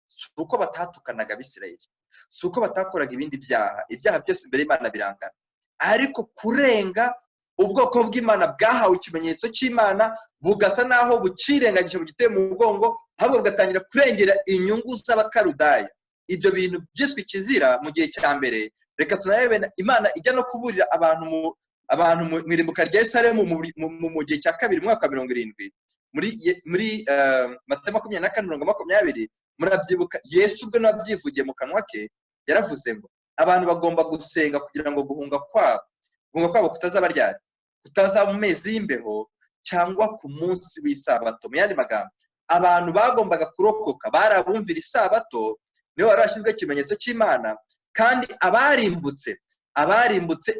Suko batatukanaga Abisirayeli, suko batakoraga ibindi ibyaha byose imbere y'Imana birangana, ariko kurenga ubwoko bw'Imana bwahawe ikimenyetso cy'Imana bugasa naho bucirengagije bugiteye mu mugongo, ahubwo bugatangira kurengera inyungu z'abakarudaya. Ibyo bintu byiswe ikizira mu gihe cya mbere. Reka tunarebe Imana ijya no kuburira abantu mu irimbuka rya Yerusalemu mu gihe cya kabiri, mwaka wa 70, muri Matayo 24:20. Murabyibuka Yesu ubwo nabyivugiye mu kanwa ke, yaravuze ngo abantu bagomba gusenga kugira ngo guhunga kwabo kutazaba ryari, kutazaba mu mezi y'imbeho cyangwa ku munsi w'isabato. Mu yandi magambo, abantu bagombaga kurokoka barabumvira isabato, niyo bari bashyizweho ikimenyetso cy'Imana. Kandi abarimbutse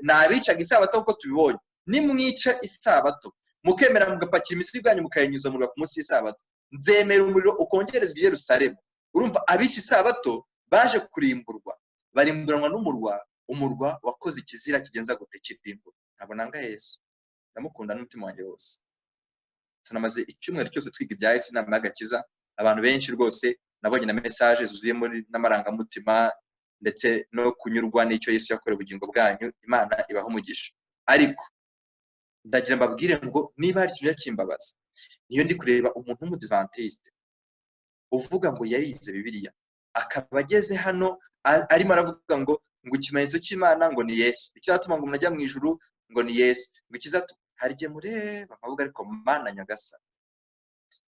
ni abicaga isabato, kuko tubibonye. Nimwica isabato mukemera mugapakira imizigo yanyu mukayinyuza mu murwa ku munsi w'isabato, nzemera umuriro ukongerezwa i Yerusalemu. Urumva, abica isabato baje kurimburwa, barimburanwa umurwa wakoze ikizira kigenza gute, kirimbura. Ntabwo nanga Yesu, ndamukunda n'umutima wanjye wose. tunamaze icyumweru cyose twiga ibya Yesu inama y'agakiza, abantu benshi rwose nabonye na message zuzuyemo n'amarangamutima ndetse no kunyurwa n'icyo Yesu yakoreye ubugingo bwanyu. Imana ibaho umugisha. Ariko ndagira mbabwire ngo niba hari ikintu cy'imbabazi, niyo ndi kureba umuntu w'umudivantiste uvuga ngo yarize Bibiliya akaba ageze hano arimo aravuga ngo ikimenyetso cy'Imana ngo ni Yesu, ikizatuma ngo umuntu ajya mu ijuru ngo ni Yesu, ngo ikizatuma hari igihe mureba nkavuga ariko Mana Nyagasani,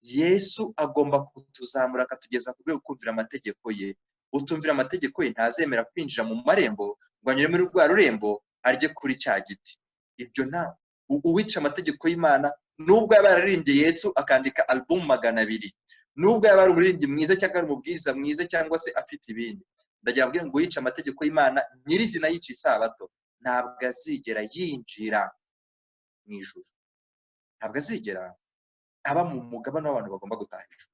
Yesu agomba kutuzamura akatugeza ku rwego kumvira amategeko ye. Utumvira amategeko ye ntazemera kwinjira mu marembo ngo anyure muri rwa rurembo arye kuri cya giti. Ibyo nta uwica amategeko y'Imana, nubwo yaba yararirimbye Yesu akandika album 200, nubwo yaba ari umuririmbyi mwiza cyangwa ari umubwiriza mwiza cyangwa se afite ibindi, ndagira mbwira ngo yica amategeko y'Imana nyirizina yica isabato ntabwo azigera yinjira mu ijuru, ntabwo azigera aba mu mugabane w'abantu bagomba gutaha ijuru.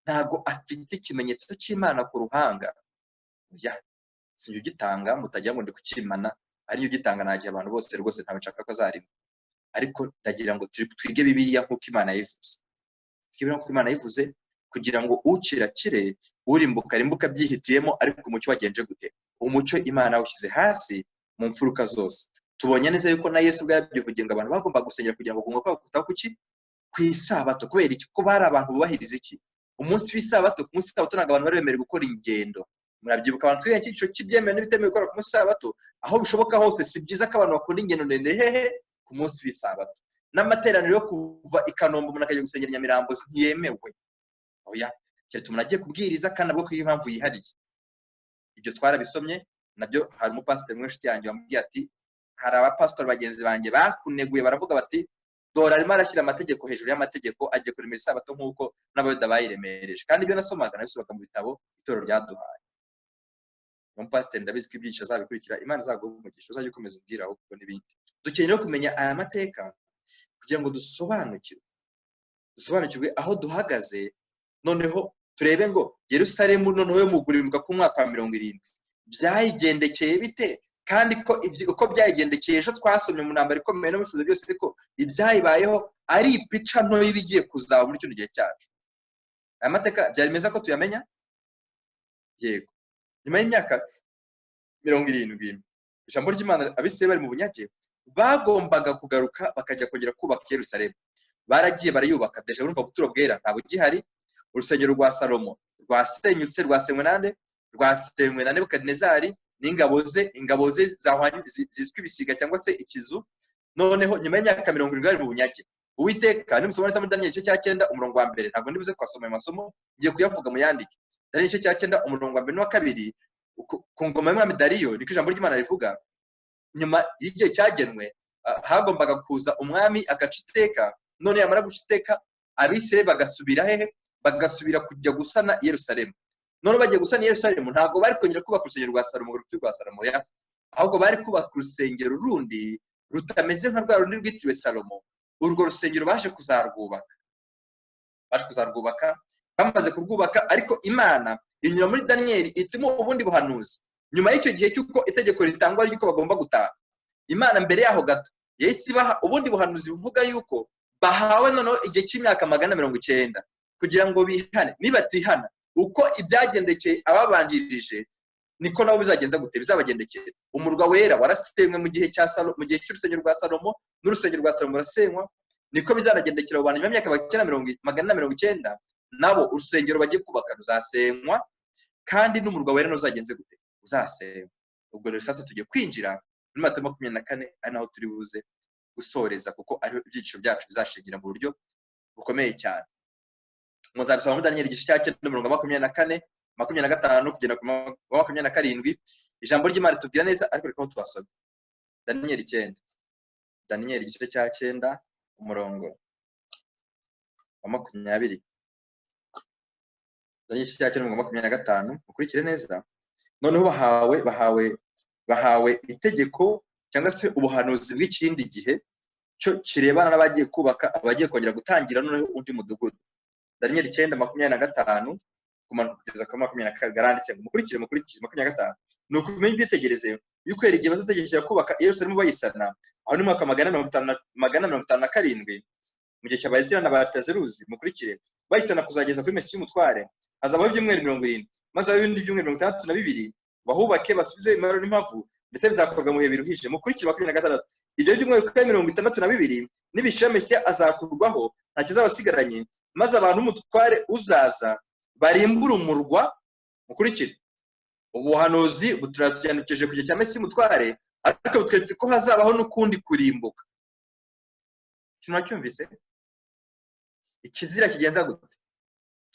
Ntabwo afite ikimenyetso cy'Imana ku ruhanga. Ya sinjye ugitanga mutagira ngo ndi kukimana, ariyo ugitanga nagiye abantu bose rwose ntabashaka ko azarimo. Ariko ndagira ngo twige Bibiliya nk'uko Imana yivuze. Twige nk'uko Imana yivuze kugira ngo ukirakire, urimbuka rimbuka byihitiyemo. Ariko umucyo wagenje gute? Umucyo Imana yawushyize hasi mu mfuruka zose. Tubonye neza yuko na Yesu ubwo yabyivugiye ngo abantu bagomba gusengera kugira ngo ubungo bwabo kutaho kuki ku isabato. Kubera iki? Ko bari abantu bubahiriza iki? Umunsi w'isabato. Ku munsi w'isabato ntabwo abantu bari bemerewe gukora ingendo. Murabyibuka abantu twiga icyiciro cy'ibyemewe n'ibitemewe gukora ku munsi w'isabato. Aho bishoboka hose si byiza ko abantu bakora ingendo ndende hehe ku munsi w'isabato. N'amateraniro yo kuva i Kanombe umuntu akajya gusengera Nyamirambo ntiyemewe. Oya, keretse umuntu agiye kubwiriza kandi nabwo kuyiha impamvu yihariye. Ibyo twarabisomye nabyo. Hari umupasiteri mwinshi yanjye wambwiye ati hari abapasitori bagenzi banjye bakuneguye baravuga bati dore arimo arashyira amategeko hejuru y'amategeko, agiye kuremera isabato nk'uko n'abayuda bayiremereje. Kandi ibyo nasomaga nabisobaga mu bitabo itorero ryaduhaye. Umupasiteri ndabizi ko ibyiciro azabikurikira. Imana izaguha umugisha, uzajya ukomeza ubwiraho kuko n'ibindi. Dukeneye kumenya aya mateka kugira ngo dusobanukirwe aho duhagaze. Noneho turebe ngo Yerusalemu noneho yo mugurimbuka ku mwaka wa 70 byayigendekeye bite, kandi ko uko byayigendekeye ejo twasomye mu ntambara ikomeye no bifuzo byose ko ibyayibayeho ari ipica nto y'ibigiye kuzaba muri kino gihe cyacu. Aya mateka byari meza ko tuyamenya. Yego, nyuma y'imyaka 70 ijambo ry'Imana abisirayeli bari mu bunyage bagombaga kugaruka bakajya kongera kubaka Yerusalemu. Baragiye barayubaka. Deje urumva buturo bwera ntabwo gihari. Urusengero rwa Salomo rwasenyutse. Rwasenywe nande? Rwasenywe na Nebukadinezari n'ingabo ze ziswe ibisiga cyangwa se ikizu. Noneho nyuma y'imyaka 70 bari mu bunyage. Uwiteka nimusoma neza muri Daniel igice cya 9 umurongo wa 1. Ntabwo ndibuze kwasoma amasomo, ngiye kuyavuga mu yandike. Daniel igice cya 9 umurongo wa 1 n'uwa 2. Ku ngoma y'umwami Dariyo niko ijambo ry'Imana rivuga. Nyuma y'igihe cyagenwe hagombaga kuza umwami agaca iteka. None yamara guca iteka abisirayeli bagasubira hehe? Bagasubira kujya gusana Yerusalemu. None bagiye gusana Yerusalemu ntabwo bari kongera kubaka urusengero rwa Salomo rwa Salomo, ahubwo bari kubaka urusengero rundi rutameze nka rwa rundi rwitiriwe Salomo. Urwo rusengero baje kuzarwubaka. Bamaze kurwubaka ariko Imana inyura muri Daniel ituma ubundi buhanuzi. Nyuma y'icyo gihe cy'uko itegeko ritangwa ry'uko bagomba gutaha, Imana mbere yaho gato yahise ibaha ubundi buhanuzi buvuga yuko bahawe noneho igihe cy'imyaka 190 kugira ngo bihane. Nibatihana uko ibyagendekeye ababanjirije niko nabo bizagenza gute? Bizabagendekera. Umurwa wera warasenywe mu gihe cya Salomo, mu gihe cy'urusengero rwa Salomo, n'urusengero rwa Salomo rurasenywa. Niko bizanagendekera abantu mu myaka 190 nabo urusengero bagiye kubaka ruzasenywa, kandi n'umurwa wera uzagenze gute? Uzasenywa. Ubwo rero sasa tugiye kwinjira muri Matayo 24 ari naho turi buze gusoreza, kuko ariho ibyiciro byacu bizashingira mu buryo bukomeye cyane. Muzabisoma muri Daniel igice cya 9 umurongo wa 24, 25 kugera ku 27. Ijambo ry'Imana tubwira neza, ariko reka twasome Daniel 9. Daniel igice cya 9 umurongo wa 20. Daniel igice cya 9 umurongo wa 25. Ukurikire neza. Noneho bahawe itegeko cyangwa se ubuhanuzi bw'ikindi gihe cyo kirebana n'abagiye kubaka, abagiye kongera gutangira noneho undi mudugudu. Daniel 9:25 kumanuka kugeza ku 22 garanditse ngo mukurikire 25. Nuko umenye byitegereze yuko igihe bazategekera kubaka Yerusalemu bayisana, aho ni mwaka 157 mu gihe cy'Abazira na Batazeruzi mukurikire bahisana kuzageza kuri Mesiya umutware hazabaho ibyumweru 70 maze ibindi byumweru 62 bahubake basubize imaro n'impavu ndetse bizakorwa mu bihe biruhije mukurikire 26 ibyo byumweru 62 nibishira Mesiya azakurwaho nta kizabasigaranye maze abantu umutware uzaza barimbura umurwa mukurikire ubuhanuzi buturatuyanukije ku gihe cya Mesiya umutware ariko butweretse ko hazabaho n'ukundi kurimbuka kino cyumvise ikizira kigenza gute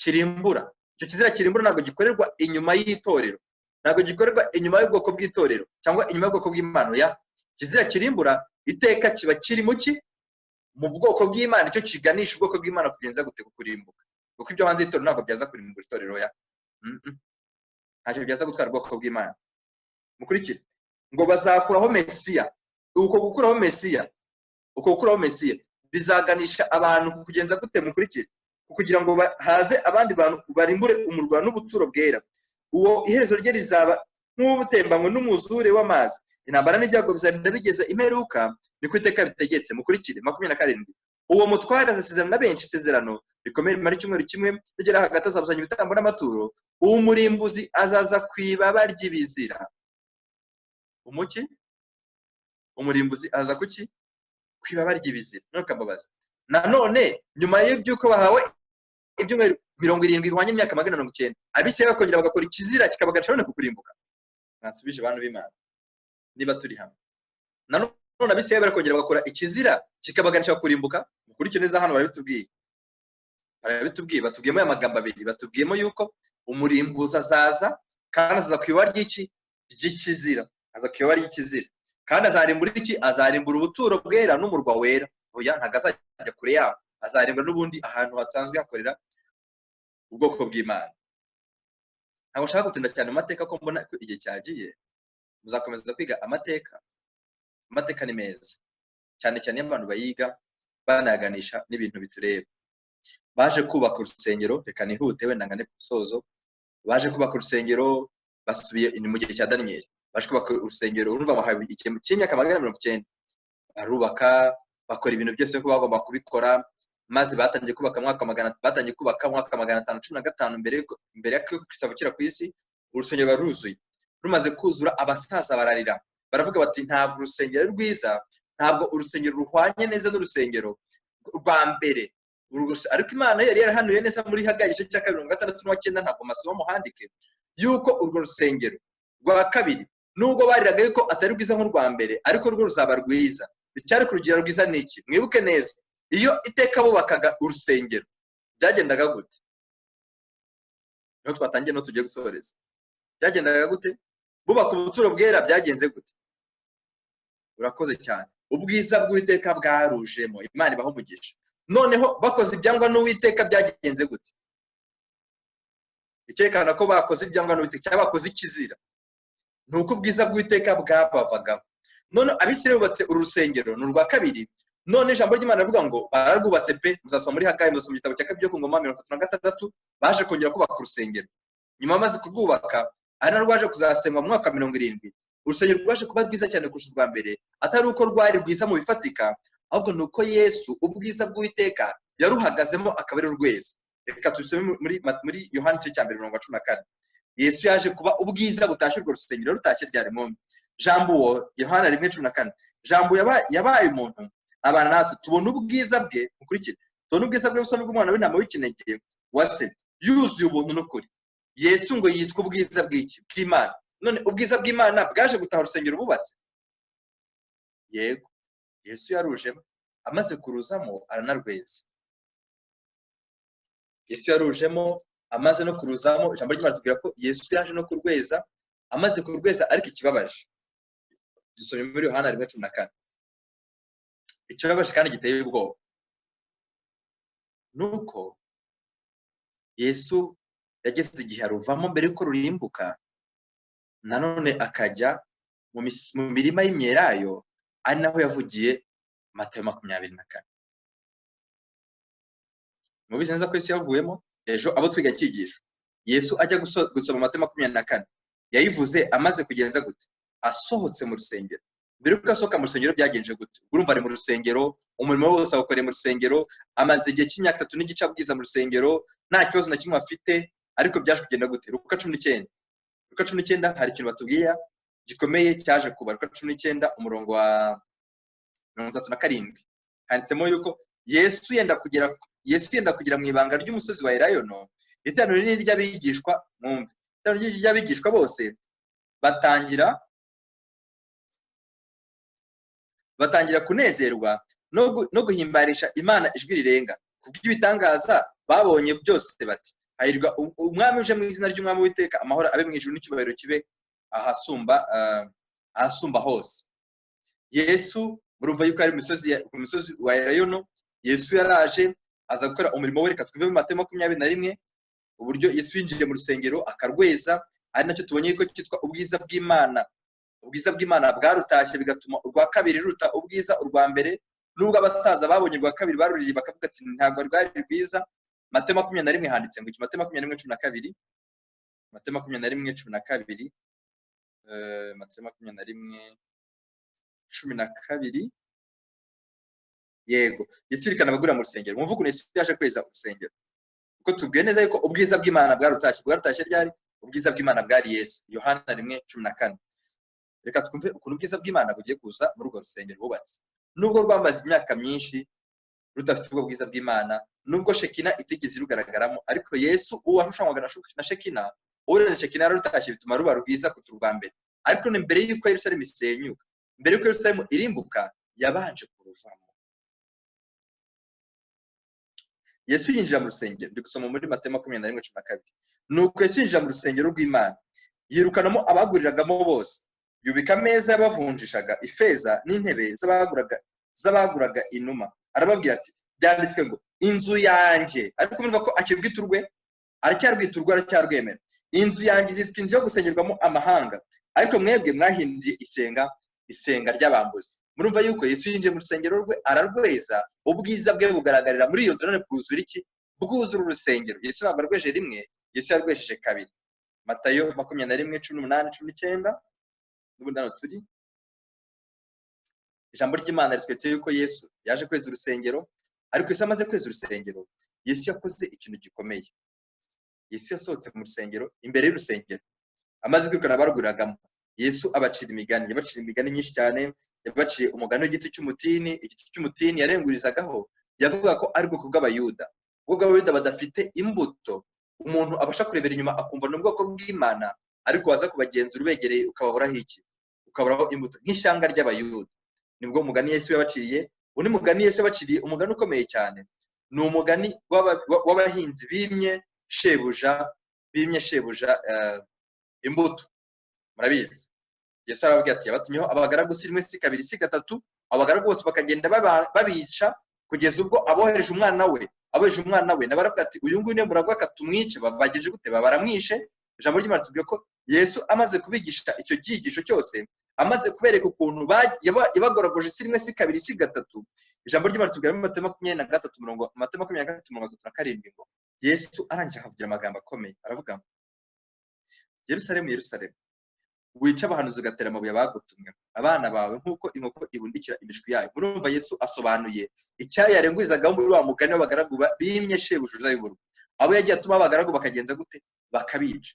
kirimbura icyo kizira kirimbura ntabwo gikorerwa inyuma y'itorero ntabwo gikorerwa inyuma y'ubwoko bw'itorero cyangwa inyuma y'ubwoko bw'Imana ya kizira kirimbura iteka kiba kiri muki mu bwoko bw'Imana icyo kiganisha ubwoko bw'Imana kugenza gute kurimbuka kuko ibyo hanze y'itorero ntabwo byaza kurimbura itorero ya ntacyo byaza gutwara ubwoko bw'Imana mukurikire ngo bazakuraho Mesiya uko gukuraho Mesiya bizaganisha abantu kugenza gute mukurikire kugira ngo haze abandi bantu barimbure umurwa n'ubuturo bwera uwo iherezo rye rizaba nk'ubutembanywe n'umuzure w'amazi intambara n'ibyago bizagenda bigeza imperuka niko iteka bitegetse mukurikire 27 uwo mutware azasezerana na benshi isezerano rikomeye rimara icyumweru kimwe rigera hagati azabuzanya ibitambo n'amaturo uwo murimbuzi azaza kwibaba ry'ibizira umuki umurimbuzi aza kuki kwibaba ry'ibizira no kambabaza nanone nyuma y'uko bahawe ibyumweru 70 bihwanye n'imyaka 190 abiseye bakongera bagakora ikizira kikabaganisha none kukurimbuka nasubije abantu b'Imana niba turi hamwe nanone abiseye bakongera bagakora ikizira kikabaganisha kukurimbuka mukurikire neza hano barabitubwiye batubwiyemo amagambo abiri batubwiyemo yuko umurimbuzi azaza kandi azaza kwibaba ry'ikizira aza kwibaba ry'ikizira kandi azarimbura iki azarimbura ubuturo bwera n'umurwa wera oya ntago azajya kure yaho azarimbura n'ubundi ahantu hasanzwe hakorera ubwoko bw'Imana ntabwo ushaka gutinda cyane mu mateka ko mbona ko igihe cyagiye muzakomeza kwiga amateka ni meza cyane cyane iyo abantu bayiga banaganisha n'ibintu bitureba baje kubaka urusengero reka nihute wenda ngane ku musozo baje kubaka urusengero basubiye mu gihe cya Daniel baje kubaka urusengero urumva amahaye ikintu cy'imyaka 190 barubaka bakora ibintu byose ko bagomba kubikora maze batangiye kubaka mwaka 515 mbere ya Kristo abukira ku isi urusengero baruzuye rumaze kuzura abasaza bararira baravuga bati ntabwo urusengero rwiza ntabwo urusengero ruhwanye neza n'urusengero rwa mbere ariko Imana yari yarahanuye neza muri Hagayi igice cya 26 ntabwo masomo muhandike yuko urwo rusengero rwa kabiri nubwo bariraga yuko atari rwiza nk'urwa mbere ariko rwo ruzaba rwiza icyari kurugira rwiza niki mwibuke neza iyo iteka bubakaga urusengero byagendaga gute no twatangiye no tugiye gusoreza byagendaga gute bubaka ubuturo bwera byagenze gute urakoze cyane ubwiza bw'Uwiteka bwarujemo Imana ibaho umugisha noneho bakoze ibyangwa n'Uwiteka byagenze gute icyerekana ko bakoze ibyangwa n'Uwiteka cyangwa bakoze ikizira nuko ubwiza bw'Uwiteka bwabavagaho none abisirayeli bubatse uru rusengero n'urwa kabiri none ijambo ry'Imana rivuga ngo bararwubatse pe muzasoma muri Hagayi muzasoma igitabo cya kabiri cyo ku ngoma 36 baje kongera kubaka urusengero nyuma amaze kurwubaka ari narwo rwaje kuzasenywa mu mwaka 70 urusengero rwaje kuba rwiza cyane kurusha urwa mbere atari uko rwari rwiza mu bifatika ahubwo nuko Yesu ubwiza bw'Uwiteka yaruhagazemo akaba ari urweza reka tusome muri Yohana 1:14 Yesu yaje kuba ubwiza butashye urwo rusengero rutashye ryari mu jambo Yohana 1:14 jambo yabaye umuntu abana natwe tubona ubwiza bwe mukurikire tubona ubwiza bwe busa n'ubw'umwana w'intama w'ikinege wase yuzuye ubuntu n'ukuri Yesu ngo yitwa ubwiza bw'Imana none ubwiza bw'Imana bwaje gutaha urusengero bubatse yego Yesu yarujemo amaze kuruzamo aranarweza Yesu yarujemo amaze no kuruzamo ijambo ry'Imana tubwira ko Yesu yaje no kurweza amaze kurweza ariko ikibabaje dusomye muri Yohana 1:14 ikibabaje kandi giteye ubwoba nuko Yesu yageze igihe aruvamo mbere yuko rurimbuka nanone akajya mu mirima y'imyelayo ari naho yavugiye Matayo 24 mubizi neza ko Yesu yavuyemo ejo abo twiga cyigisho Yesu ajya gusoma Matayo 24 yayivuze amaze kugenza gute asohotse mu rusengero mbere yuko asohoka mu rusengero byagenje gute? Urumva ari mu rusengero, umurimo wose awukoreye mu rusengero, amaze igihe cy'imyaka 3 n'igice abwiza mu rusengero, nta kibazo na kimwe afite, ariko byaje kugenda gute? Luka 19 hari ikintu batubwira gikomeye cyaje kuba. Luka 19 umurongo wa 37 handitsemo yuko Yesu yenda kugera mu ibanga ry'umusozi wa Elayono, iteraniro rinini ry'abigishwa, mwumve, iteraniro ry'abigishwa bose batangira kunezerwa no guhimbarisha Imana ijwi rirenga kubw'ibitangaza babonye byose, bati hahirwa umwami uje mu izina ry'umwami w'iteka, amahoro abe mu ijuru n'icyubahiro kibe ahasumba hose. Yesu murumva yuko ari ku misozi wa Elayono. Yesu yaraje aza gukora umurimo we. Reka twumve mu Matayo 21 uburyo Yesu yinjiye mu rusengero akarweza, ari nacyo tubonye ko cyitwa ubwiza bw'Imana. Ubwiza bw'Imana bwarutashye bigatuma urwa kabiri ruta ubwiza urwa mbere, nubwo abasaza babonye urwa kabiri baruriye bakavuga ati ntabwo rwari rwiza. Matayo 21 handitse ngo Matayo 21:12, Matayo 21:12, Matayo 21:12. Yego, Yesu irikana abagura mu rusengero. Mwumva ukuntu Yesu yaje kweza urusengero, kuko tubwiye neza yuko ubwiza bw'Imana bwarutashye ryari? Ubwiza bw'Imana bwari Yesu. Yohana 1:14. Reka twumve ukuntu ubwiza bw'Imana bugiye kuza muri urwo rusengero bubatse, nubwo rwamaze imyaka myinshi rudafite ubwo bwiza bw'Imana, nubwo Shekina itigeze irugaragaramo, ariko Yesu uwo washushanywaga na Shekina, uretse Shekina yarutashye bituma ruba rwiza kuturwa urwa mbere. Ariko ni mbere yuko Yerusalemu isenyuka, mbere yuko Yerusalemu irimbuka, yabanje kuruvamo. Yesu yinjira mu rusengero. Ndi gusoma muri Matayo 21:12. Nuko Yesu yinjira mu rusengero rw'Imana, yirukanamo abaguriragamo bose, yubika ameza y'abavunjishaga ifeza n'intebe z'abaguraga inuma. Arababwira ati byanditswe ngo inzu yanjye, ariko murumva ko aracyarwemera, inzu yanjye izitwa inzu yo gusengerwamo amahanga, ariko mwebwe mwahinduye isenga ry'abambuzi. Murumva yuko Yesu yinjiye mu rusengero rwe ararweza, ubwiza bwe bugaragarira muri iyo nzu. None bwuzura iki? Bwuzura urusengero. Yesu ntabwo arweje rimwe, Yesu yarwejeje kabiri. Matayo 21:18-19 n'ubundi hano turi. Ijambo ry'Imana ritwetse yuko Yesu yaje kweza urusengero, ariko Yesu amaze kweza urusengero, Yesu yakoze ikintu gikomeye. Yesu yasohotse mu rusengero, imbere y'urusengero, amaze kwirukana abaruguragamo, Yesu abacira imigani. Yabacira imigani nyinshi cyane. Yabaciye umugani w'igiti cy'umutini. Igiti cy'umutini yarengurizagaho, yavuga ko ari bwoko bw'Abayuda. Ubwo Abayuda badafite imbuto, umuntu abasha kurebera inyuma akumva n'ubwoko bw'Imana, ariko waza kubagenzura ubegereye ukababuraho iki? Ukaburaho imbuto nk'ishyanga ry'Abayuda. Nibwo umugani Yesu yabaciriye. Undi mugani Yesu yabaciriye, umugani ukomeye cyane, ni umugani w'abahinzi bimye shebuja imbuto. Murabizi Yesu arababwira ati yabatumyeho abagaragu si rimwe si kabiri si gatatu, abagaragu bose bakagenda babica kugeza ubwo abohereje umwana we nabaravuga ati uyu nguyu niwe muragwa katumwice. Babageje gute? Baramwishe. Ijambo ry'Imana tubwiye ko Yesu amaze kubigisha icyo cyigisho cyose, amaze kubereka ukuntu yabagoragoje si rimwe si kabiri si gatatu, ijambo ry'Imana tubwira muri Matayo 23:37 ngo Yesu arangije akavugira amagambo akomeye, aravuga ngo Yerusalemu, Yerusalemu, wica abahanuzi ugatera amabuye abagutumwe, abana bawe nk'uko inkoko ibundikira imishwi yayo. Murumva Yesu asobanuye icyayarengurizagaho muri wa mugani w'abagaragu bimye shebuja y'ubururu. Abo yagiye atuma abagaragu bakagenza gute? Bakabica.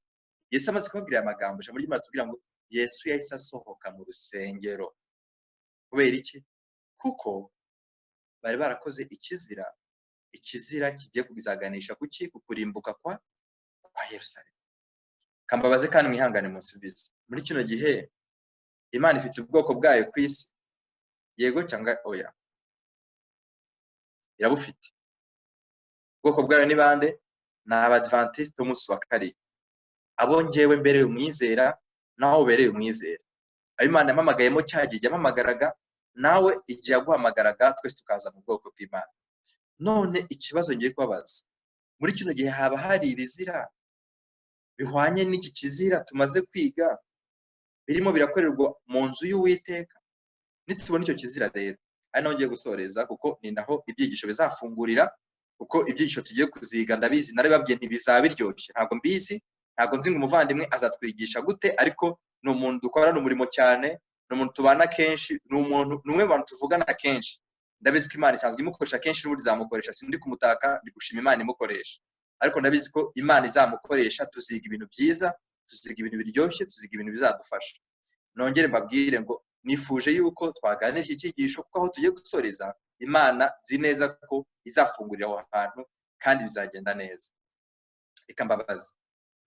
Yesu amaze kubabwira aya magambo, ijambo ry'Imana tubwira ngo Yesu yahise asohoka mu rusengero. Kubera iki? Kuko bari barakoze ikizira kigiye kuzaganisha kuki? Kukurimbuka kwa Yerusalemu. Kambabaze kandi mwihangane munsubize, muri kino gihe Imana ifite ubwoko bwayo ku isi? Yego cyangwa oya? Irabufite. Ubwoko bwayo ni bande? Ni Abadventiste b'umunsi wa karindwi. Abo njyewe mbereye umwizera, naho ubereye umwizera. Abo Imana yamamagayemo cyagiye yamamagaraga, nawe igihe yaguhamagaraga, twese tukaza mu bwoko bw'Imana. None ikibazo ngiye kubabaza, muri kino gihe haba hari ibizira bihwanye n'iki kizira tumaze kwiga, birimo birakorerwa mu nzu y'Uwiteka? Nitubona icyo kizira rero, ari naho ngiye gusoreza, kuko ni naho ibyigisho bizafungurira, kuko ibyigisho tugiye kuziga ndabizi, narababwiye ntibizaba biryoshye, ntabwo mbizi, ntabwo nzi ngo umuvandimwe azatwigisha gute, ariko ni umuntu dukorana umurimo cyane, ni umuntu tubana kenshi, ni umwe mu bantu tuvugana kenshi. Ndabizi ko Imana isanzwe imukoresha kenshi n'ubundi izamukoresha, sindi kumutaka, ndi gushima Imana imukoresha, ariko ndabizi ko Imana izamukoresha, tuziga ibintu byiza, tuziga ibintu biryoshye, tuziga ibintu bizadufasha. Nongere mbabwire ngo nifuje yuko twaganira iki cyigisho, kuko aho tugiye gusoreza Imana nzi neza ko izafungurira aho hantu kandi bizagenda neza. Reka mbabaze,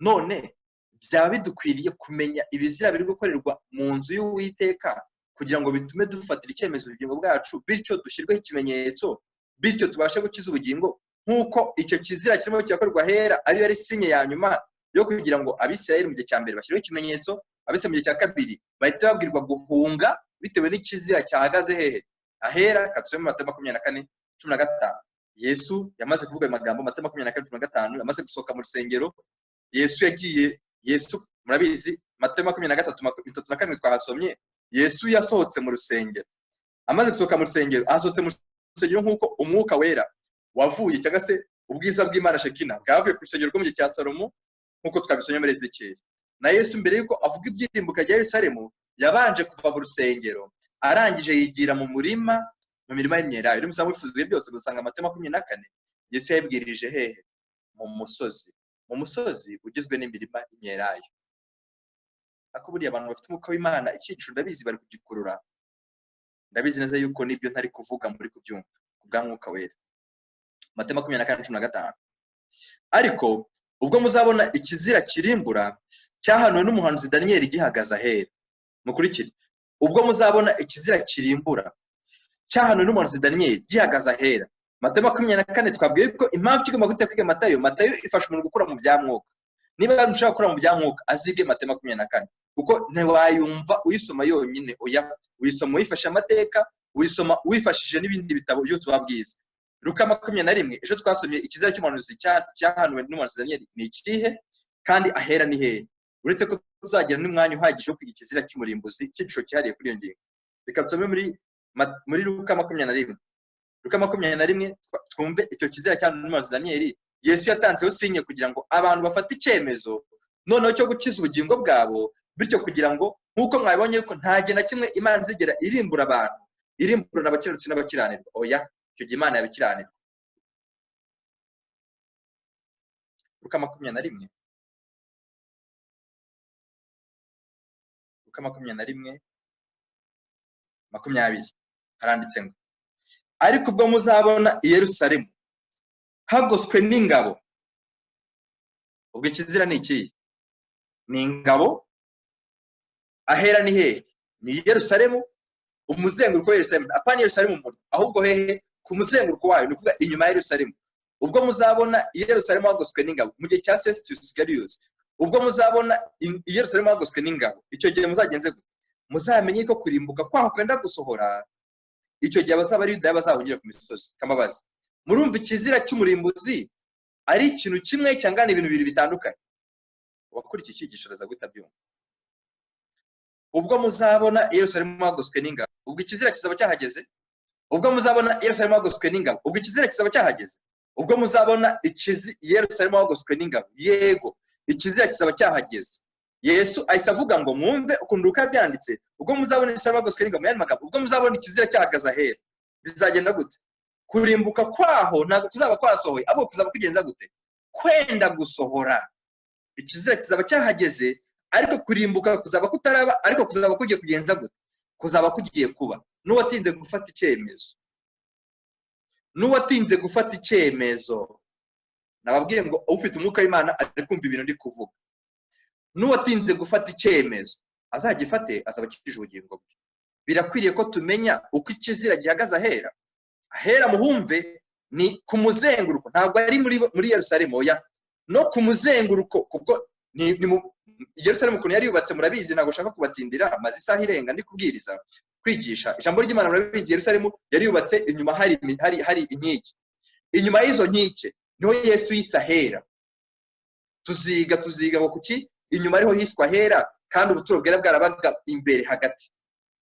none byaba bidukwiriye kumenya ibizira biri gukorerwa mu nzu y'Uwiteka kugira ngo bitume dufatira icyemezo ubugingo bwacu, bityo dushyirweho ikimenyetso, bityo tubashe gukiza ubugingo, nk'uko icyo kizira kirimo kirakorerwa ahera ariyo yari sinye ya nyuma yo kugira ngo Abisirayeli mu gihe cya mbere bashyirweho ikimenyetso, abise mu gihe cya kabiri bahita babwirwa guhunga bitewe n'ikizira cyahagaze hehe ahera. Katusome mu Matayo 24:15. Yesu yamaze kuvuga ayo magambo, Matayo 24:15, yamaze gusohoka mu rusengero. Yesu murabizi, Matayo 23:34 twahasomye. Yesu yasohotse mu rusengero, amaze gusohoka mu rusengero, asohotse mu rusengero nk'uko umwuka wera wavuye, cyangwa se ubwiza bw'Imana Shekina bwavuye ku rusengero rwo mu gihe cya Salomo, nk'uko twabisomye muri Ezekiyeli. Na Yesu mbere yuko avuga ibyirimbuka rya Yerusalemu, yabanje kuva mu rusengero, arangije yigira mu mirima y'imyelayo. Rero muzaba mwifuza byose musanga Matayo 24. Yesu yabibwirije hehe? Mu musozi ugizwe n'imirima y'imyelayo. Ako buriya abantu bafite umwuka w'Imana, icyigisho ndabizi bari kugikurura, ndabizi neza yuko nibyo ntari kuvuga muri kubyumva ku bwa mwuka wera. Matayo 24:15. Ariko ubwo muzabona ikizira kirimbura cyahanuwe n'umuhanuzi Daniyeli gihagaze ahera. Mukurikire, ubwo muzabona ikizira kirimbura cyahanuwe n'umuhanuzi Daniyeli gihagaze ahera. Matayo 24 twabwiye ko impamvu kigomba guteka kwiga Matayo ifasha umuntu gukura mu bya mwuka. Niba ushaka gukura mu bya mwuka, azige Matayo 24, kuko ntiwayumva uyisoma yonyine. Oya, uyisoma wifashe amateka, uyisoma wifashishije n'ibindi bitabo byo tubabwiza. Luka 21, ejo twasomye ikizira cy'umuhanuzi cyahanuwe n'umuhanuzi Daniyeli ni ikihe kandi ahera ni hehe. Uretse ko tuzagira n'umwanya uhagije wo kwiga ikizira cy'umurimbuzi, icyigisho cyihariye kuri iyo ngingo. Reka tusome muri Luka 21. Luka 21 twumve icyo kizira cyahanuwe n'umuhanuzi Daniyeli. Yesu yatanzeho sinye kugira ngo abantu bafate icyemezo noneho cyo gukiza ubugingo bwabo, bityo kugira ngo nk'uko mwabonye ko nta gihe na kimwe Imana izigera irimbura abantu, irimbura n'abakiranutsi n'abakiranirwa. Oya, icyo gihe Imana yabikiranirwa. Luka 21. Luka 21:20 haranditse ngo, ariko ubwo muzabona i Yerusalemu hagoswe n'ingabo. Ubwo ikizira ni iki? Ni ingabo. Ahera ni hehe? Ni Yerusalemu. Umuzenguruko wa Yerusalemu, apana Yerusalemu mu, ahubwo hehe? Ku muzenguruko wayo, ni kuvuga inyuma ya Yerusalemu. Ubwo muzabona i Yerusalemu hagoswe n'ingabo mu gihe cya Sestius Gallus, ubwo muzabona i Yerusalemu hagoswe n'ingabo, icyo gihe muzagenze gute? Muzamenye ko kurimbuka kwaho kwenda gusohora, icyo gihe abazaba ari Yudaya bazahungira ku misozi. Kamabaza, murumva ikizira cy'umurimbuzi ari ikintu kimwe cyangwa ni ibintu bibiri bitandukanye? Wakuri iki cyigisho raza guhita byumva. Ubwo muzabona Yerusalemu hagoswe n'ingabo, ubwo ikizira kizaba cyahageze. Ubwo muzabona Yerusalemu hagoswe n'ingabo, ubwo ikizira kizaba cyahageze. Ubwo muzabona Yerusalemu hagoswe n'ingabo, yego ikizira kizaba cyahageze. Yesu ahise avuga ngo mwumve ukuntu Luka byanditse, ubwo muzabona Yerusalemu hagoswe n'ingabo, mu yandi magambo, ubwo muzabona ikizira cyahagaze ahera, bizagenda gute? Kurimbuka kwaho ntabwo kuzaba kwasohoye, abo kuzaba kugenza gute? Kwenda gusohora. Ikizira kizaba cyahageze, ariko kurimbuka kuzaba kutaraba, ariko kuzaba kugiye kugenza gute? Kuzaba kugiye kuba. N'uwatinze gufata icyemezo, nababwiye ngo ufite umwuka w'Imana ari kumva ibintu ndi kuvuga. N'uwatinze gufata icyemezo azagifate, azaba akijije ubugingo bwe. Birakwiriye ko tumenya uko ikizira gihagaze ahera. Ahera muhumve ni ku muzenguruko, ntabwo ari muri Yerusalemu. Oya, no ku muzenguruko, kuko ni Yerusalemu ukuntu yari yubatse murabizi, ntabwo ushaka kubatindira, maze isaha irenga ndi kubwiriza kwigisha ijambo ry'Imana. Murabizi Yerusalemu yari yubatse inyuma hari inkike, inyuma y'izo nkike niho Yesu yise ahera. Tuziga ngo kuki inyuma ariho yiswe ahera kandi ubuturo bwera bwarabaga imbere hagati.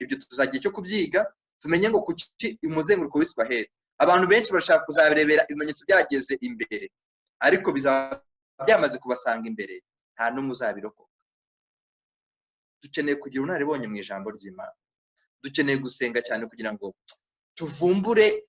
Ibyo tuzagiye cyo kubyiga, tumenye ngo kuki umuzenguruko wiswe ahera. Abantu benshi barashaka kuzabirebera ibimenyetso byageze imbere, ariko bizaba byamaze kubasanga imbere, nta n'umwe uzabirokoka. Dukeneye kugira unaribonye mu ijambo ry'Imana. dukeneye gusenga cyane kugira ngo tuvumbure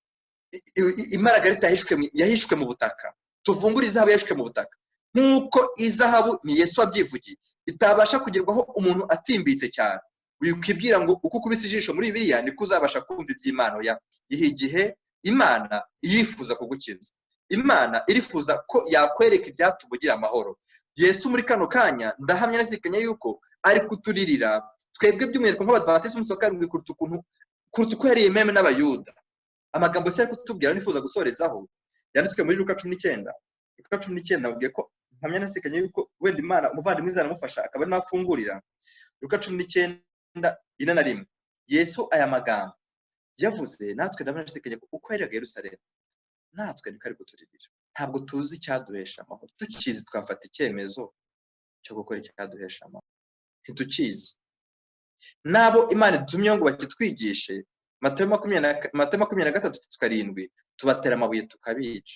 imaragarita yahishwe mu butaka, tuvumbure izahabu yahishwe mu butaka, nk'uko izahabu ni Yesu wabyivugiye itabasha kugerwaho umuntu atimbitse cyane. Wikwibwira ngo uko ukubise ijisho muri Bibiliya niko uzabasha kumva iby'Imana. Ihe igihe Imana irifuza kugukiza, Imana irifuza ko yakwereka ibyatuma ugira amahoro. Yesu muri kano kanya ndahamya nazikanya yuko ari kuturirira twebwe by'umwihariko nk'Abadiventisti b'umunsi wa karindwi kuruta uko yariye meme n'Abayuda. Amagambo se ari kutubwira nifuza gusorezaho yanditswe muri Luka 19. Luka 19 nabwiye ko mpamya nazikanya yuko wenda Imana umuvandimwe izanamufasha akaba ari nafungurira. Luka 19:1. Yesu aya magambo yavuze natwe ndabashikanye uko yaraga Yerusalemu, natwe niko ari kuturirira. Ntabwo tuzi icyaduhesha amahoro, tukizi twafata icyemezo cyo gukora icyaduhesha amahoro, ntitukizi. Nabo Imana itumye ngo bakitwigishe, Matayo 23:7 tubatera amabuye tukabica.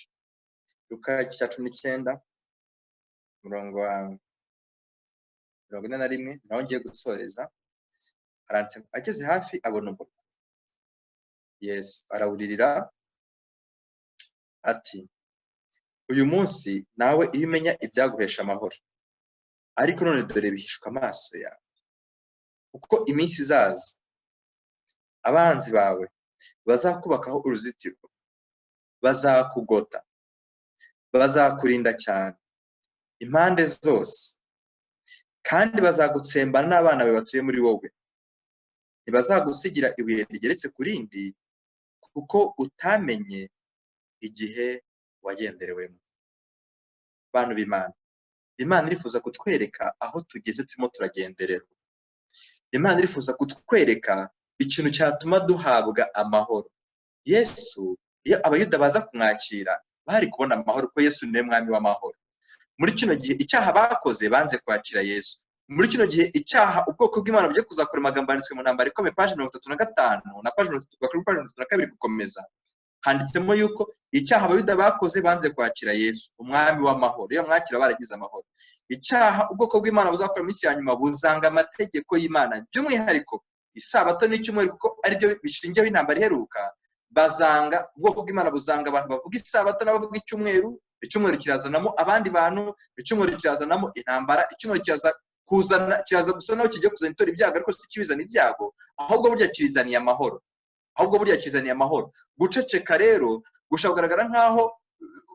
Luka 19:41 naho ngiye gusoreza, haranditse ageze hafi abona umurwa. Yesu arawuririra ati, uyu munsi nawe iyo umenya ibyaguhesha amahoro, ariko none dore bihishwe amaso yawe, kuko iminsi izaza abanzi bawe bazakubakaho uruzitiro, bazakugota, bazakurinda cyane impande zose, kandi bazagutsembana n'abana bawe batuye muri wowe. Ntibazagusigira ibuye rigeretse ku rindi, kuko utamenye igihe wagenderewemo. Bantu b'Imana, Imana irifuza kutwereka aho tugeze turimo turagendererwa. Imana irifuza kutwereka ikintu cyatuma duhabwa amahoro. Yesu iyo Abayuda baza kumwakira bari kubona amahoro, ko Yesu ni mwami w'amahoro. Muri kino gihe icyaha bakoze banze kwakira Yesu. Muri kino gihe icyaha ubwoko bw'Imana bugiye kuzakora amagambo yanditswe mu ntambara ikomeye paji 35 na paji 32 gukomeza, handitsemo yuko icyaha Abayuda bakoze banze kwakira Yesu umwami w'amahoro. Iyo mwakira baragize amahoro. Icyaha ubwoko bw'Imana buzakora iminsi ya nyuma buzanga amategeko y'Imana, by'umwihariko isabato n'icyumweru, kuko aribyo bishingiyeho intambara iheruka. Bazanga ubwoko bw'Imana buzanga abantu bavuga isabato n'abavuga icyumweru. Icyumweru kirazanamo abandi bantu, icyumweru kirazanamo intambara, icyumweru kiraza gusa naho kigiye kuzana itora ibyago, ariko si kibizana ibyago, ahubwo burya kirizaniye amahoro. Guceceka rero gushaka kugaragara nkaho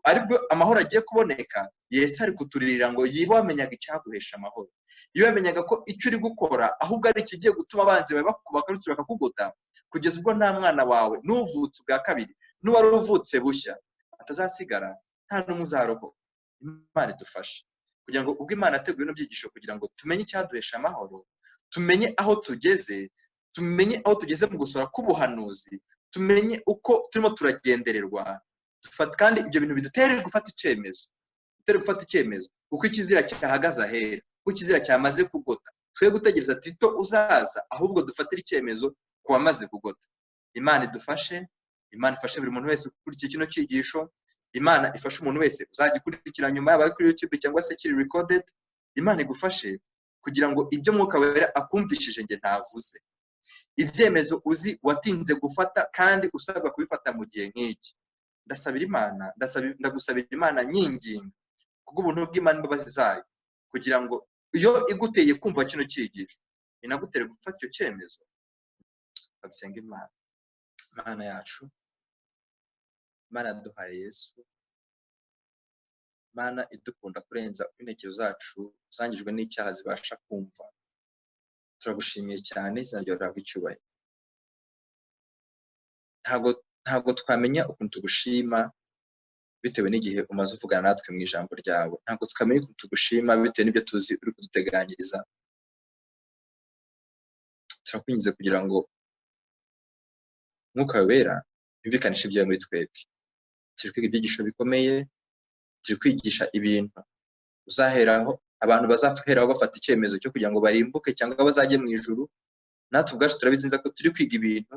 aribwo amahoro agiye kuboneka. Yesu ari kuturirira ngo yiba wamenyaga icyaguhesha amahoro, iyo wamenyaga ko icyo uri gukora ahubwo ari ikigiye gutuma abanzi bawe bakubaka n'utsi bakakugota, kugeza ubwo nta mwana wawe n'uvutse ubwa kabiri n'uwari uvutse bushya atazasigara, nta n'umuzarokoka. Imana idufashe kugira ngo ubwo Imana yateguye no byigisho kugira ngo tumenye icyaduhesha amahoro, tumenye aho tugeze, tumenye aho tugeze mu gusora k'ubuhanuzi, tumenye uko turimo turagendererwa. Kandi ibyo bintu bidutere gufata icyemezo, kuko ikizira cyahagaze ahera, kuko ikizira cyamaze kugota. Twe gutegereza Tito uzaza, ahubwo dufatira icyemezo ku wamaze kugota. Imana idufashe, Imana ifashe buri muntu wese ukurikiye kino cyigisho. Imana ifashe umuntu wese uzagikurikira nyuma, yaba kuri YouTube cyangwa se kiri recorded. Imana igufashe kugira ngo ibyo Mwuka Wera akumvishije nge ntavuze, ibyemezo uzi watinze gufata kandi usabwa kubifata mu gihe nk'iki. Ndagusabira Imana nyinginga kubw'ubuntu bw'Imana imbabazi zayo, kugira ngo iyo iguteye kumva kino cyigisho inagutere gufata icyo cyemezo. Basenga Imana. Imana yacu, Imana yaduhaye Yesu, Imana idukunda kurenza intekerezo zacu zangijwe n'icyaha zibasha kumva. Turagushimiye cyane, izina ryawe rihabwe icyubahiro. Ntabwo twamenya ukuntu tugushima bitewe n'igihe umaze uvugana natwe mu ijambo ryawe. Ntabwo twamenya ukuntu tugushima bitewe n'ibyo tuzi uri kuduteganyiriza. Turakwinginze kugira ngo Mwuka Wera yumvikanishe ibyawe muri twebwe. Turi kwiga ibyigisho bikomeye, turi kwigisha ibintu uzaheraho abantu bazaheraho bafata icyemezo cyo kugira ngo barimbuke cyangwa bazajye mu ijuru. Natwe ubwacu turabizinza ko turi kwiga ibintu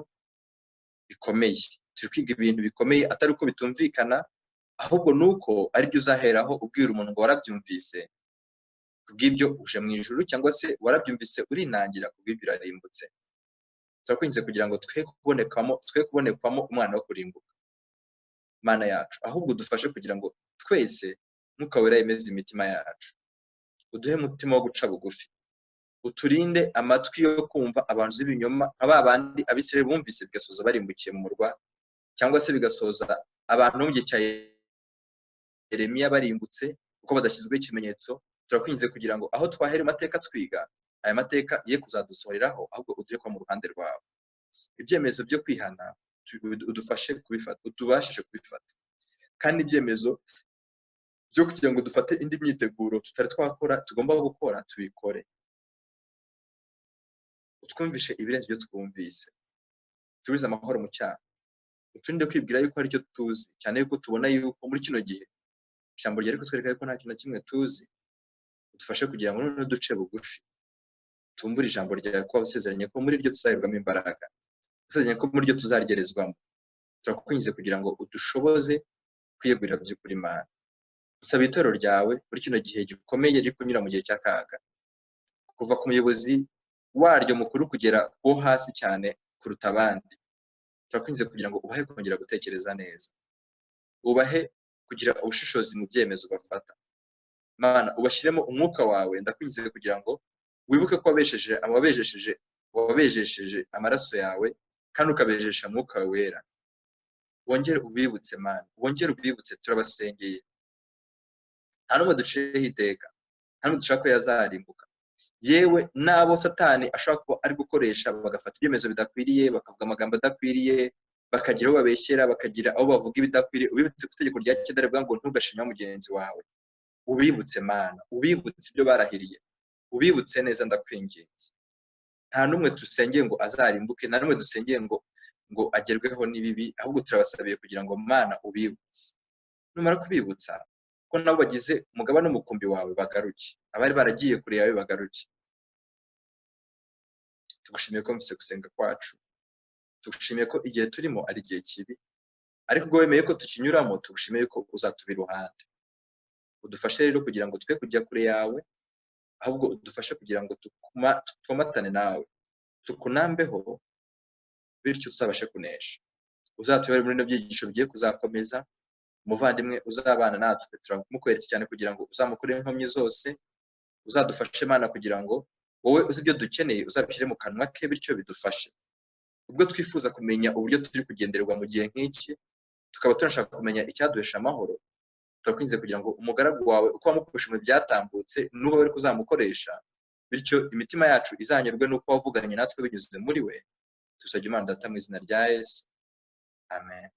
bikomeye, atari uko bitumvikana, ahubwo nuko ari byo uzaheraho ubwira umuntu ngo warabyumvise, kubw'ibyo uje mu ijuru, cyangwa se warabyumvise urinangira kubw'ibyo urarimbutse. turakwinze kugira ngo twe kubonekwamo umwana wo kurimbuka Mana yacu, ahubwo dufashe kugira ngo twese Mwuka Wera yemeze imitima yacu, uduhe umutima wo guca bugufi, uturinde amatwi yo kumva abantu z'ibinyoma nka ba bandi Abisirayeli bumvise bigasoza barimbukiye mu murwa, cyangwa se bigasoza abantu mu gihe cya Yeremiya barimbutse kuko badashyizweho ikimenyetso. Turakwinze kugira ngo aho twahera amateka twiga, aya mateka ye kuzadusohoreraho, ahubwo uduhe kwa mu ruhande rwawe. Ibyemezo byo kwihana udufashe kubifata, utubashije kubifata, kandi ibyemezo byo kugira ngo dufate indi myiteguro tutari twakora tugomba gukora tubikore. Utwumvishe ibirenze ibyo twumvise, tubize amahoro mu cyaha, uturinde kwibwira yuko ari cyo tuzi, cyane yuko tubona yuko muri kino gihe ijambo rye ariko twereka yuko nta kintu na kimwe tuzi. Udufashe kugira ngo noneho duce bugufi, tumbure ijambo ryawe ko wasezeranye ko muri ryo tuzaherwamo imbaraga, wasezeranye ko muri ryo tuzargerezwamo. Turakwinze kugira ngo udushoboze kwiyegurira by'ukuri Mana. Usaba itorero ryawe muri kino gihe gikomeye riri kunyura mu gihe cy'akaga, kuva ku muyobozi waryo mukuru kugera wo hasi cyane kuruta abandi. Turakwinze kugira ngo ubahe kongera gutekereza neza, ubahe kugira ubushishozi mu byemezo bafata. Mana, ubashyiremo umwuka wawe, ndakwinze kugira ngo wibuke ko wabejesheje amaraso yawe kandi ukabejesha Mwuka Wera. Wongere ubibutse Mana, wongere ubibutse, turabasengeye. Nta n'umwe duciyeho iteka, nta n'umwe dushaka ko yazarimbuka. Yewe n'abo Satani ashobora kuba ari gukoresha bagafata ibyemezo bidakwiriye, bakavuga amagambo adakwiriye, bakagira aho babeshyera, bakagira aho bavuga ibidakwiriye, ubibutse ku itegeko rya kera rivuga ngo ntugashinya mugenzi wawe. Ubibutse Mana, ubibutse ibyo barahiriye, ubibutse neza, ndakwinginze. Nta n'umwe dusengeye ngo azarimbuke, nta n'umwe dusengeye ngo agerweho n'ibibi, ahubwo turabasabiye kugira ngo Mana ubibutse. Numara kubibutsa ko nabo bagize umugabane n'umukumbi wawe bagaruke, abari baragiye kure yawe bagaruke. Tugushimiye ko mvise gusenga kwacu, tugushimiye ko igihe turimo ari igihe kibi, ariko ubwo wemeye ko tukinyuramo, tugushimiye ko uzatuba iruhande. Udufashe rero kugira ngo twe kujya kure yawe, ahubwo udufashe kugira ngo tukomatane nawe, tukunambeho, bityo tuzabashe kunesha. Uzatuyobore muri bino byigisho bigiye kuzakomeza. Umuvandimwe uzabana natwe turamukweretse cyane kugira ngo uzamukureho inkomyi zose, uzadufashe Mana kugira ngo wowe uzi ibyo dukeneye uzabishyire mu kanwa ke, bityo bidufashe. Ubwo twifuza kumenya uburyo turi kugendererwa mu gihe nk'iki, tukaba tunashaka kumenya icyaduhesha amahoro, turakwinze kugira ngo umugaragu wawe uko wamukoresha mu byatambutse n'uba wari kuzamukoresha, bityo imitima yacu izanyurwe n'uko wavuganye natwe binyuze muri we. Tusabye Imana Data mu izina rya Yesu, amen.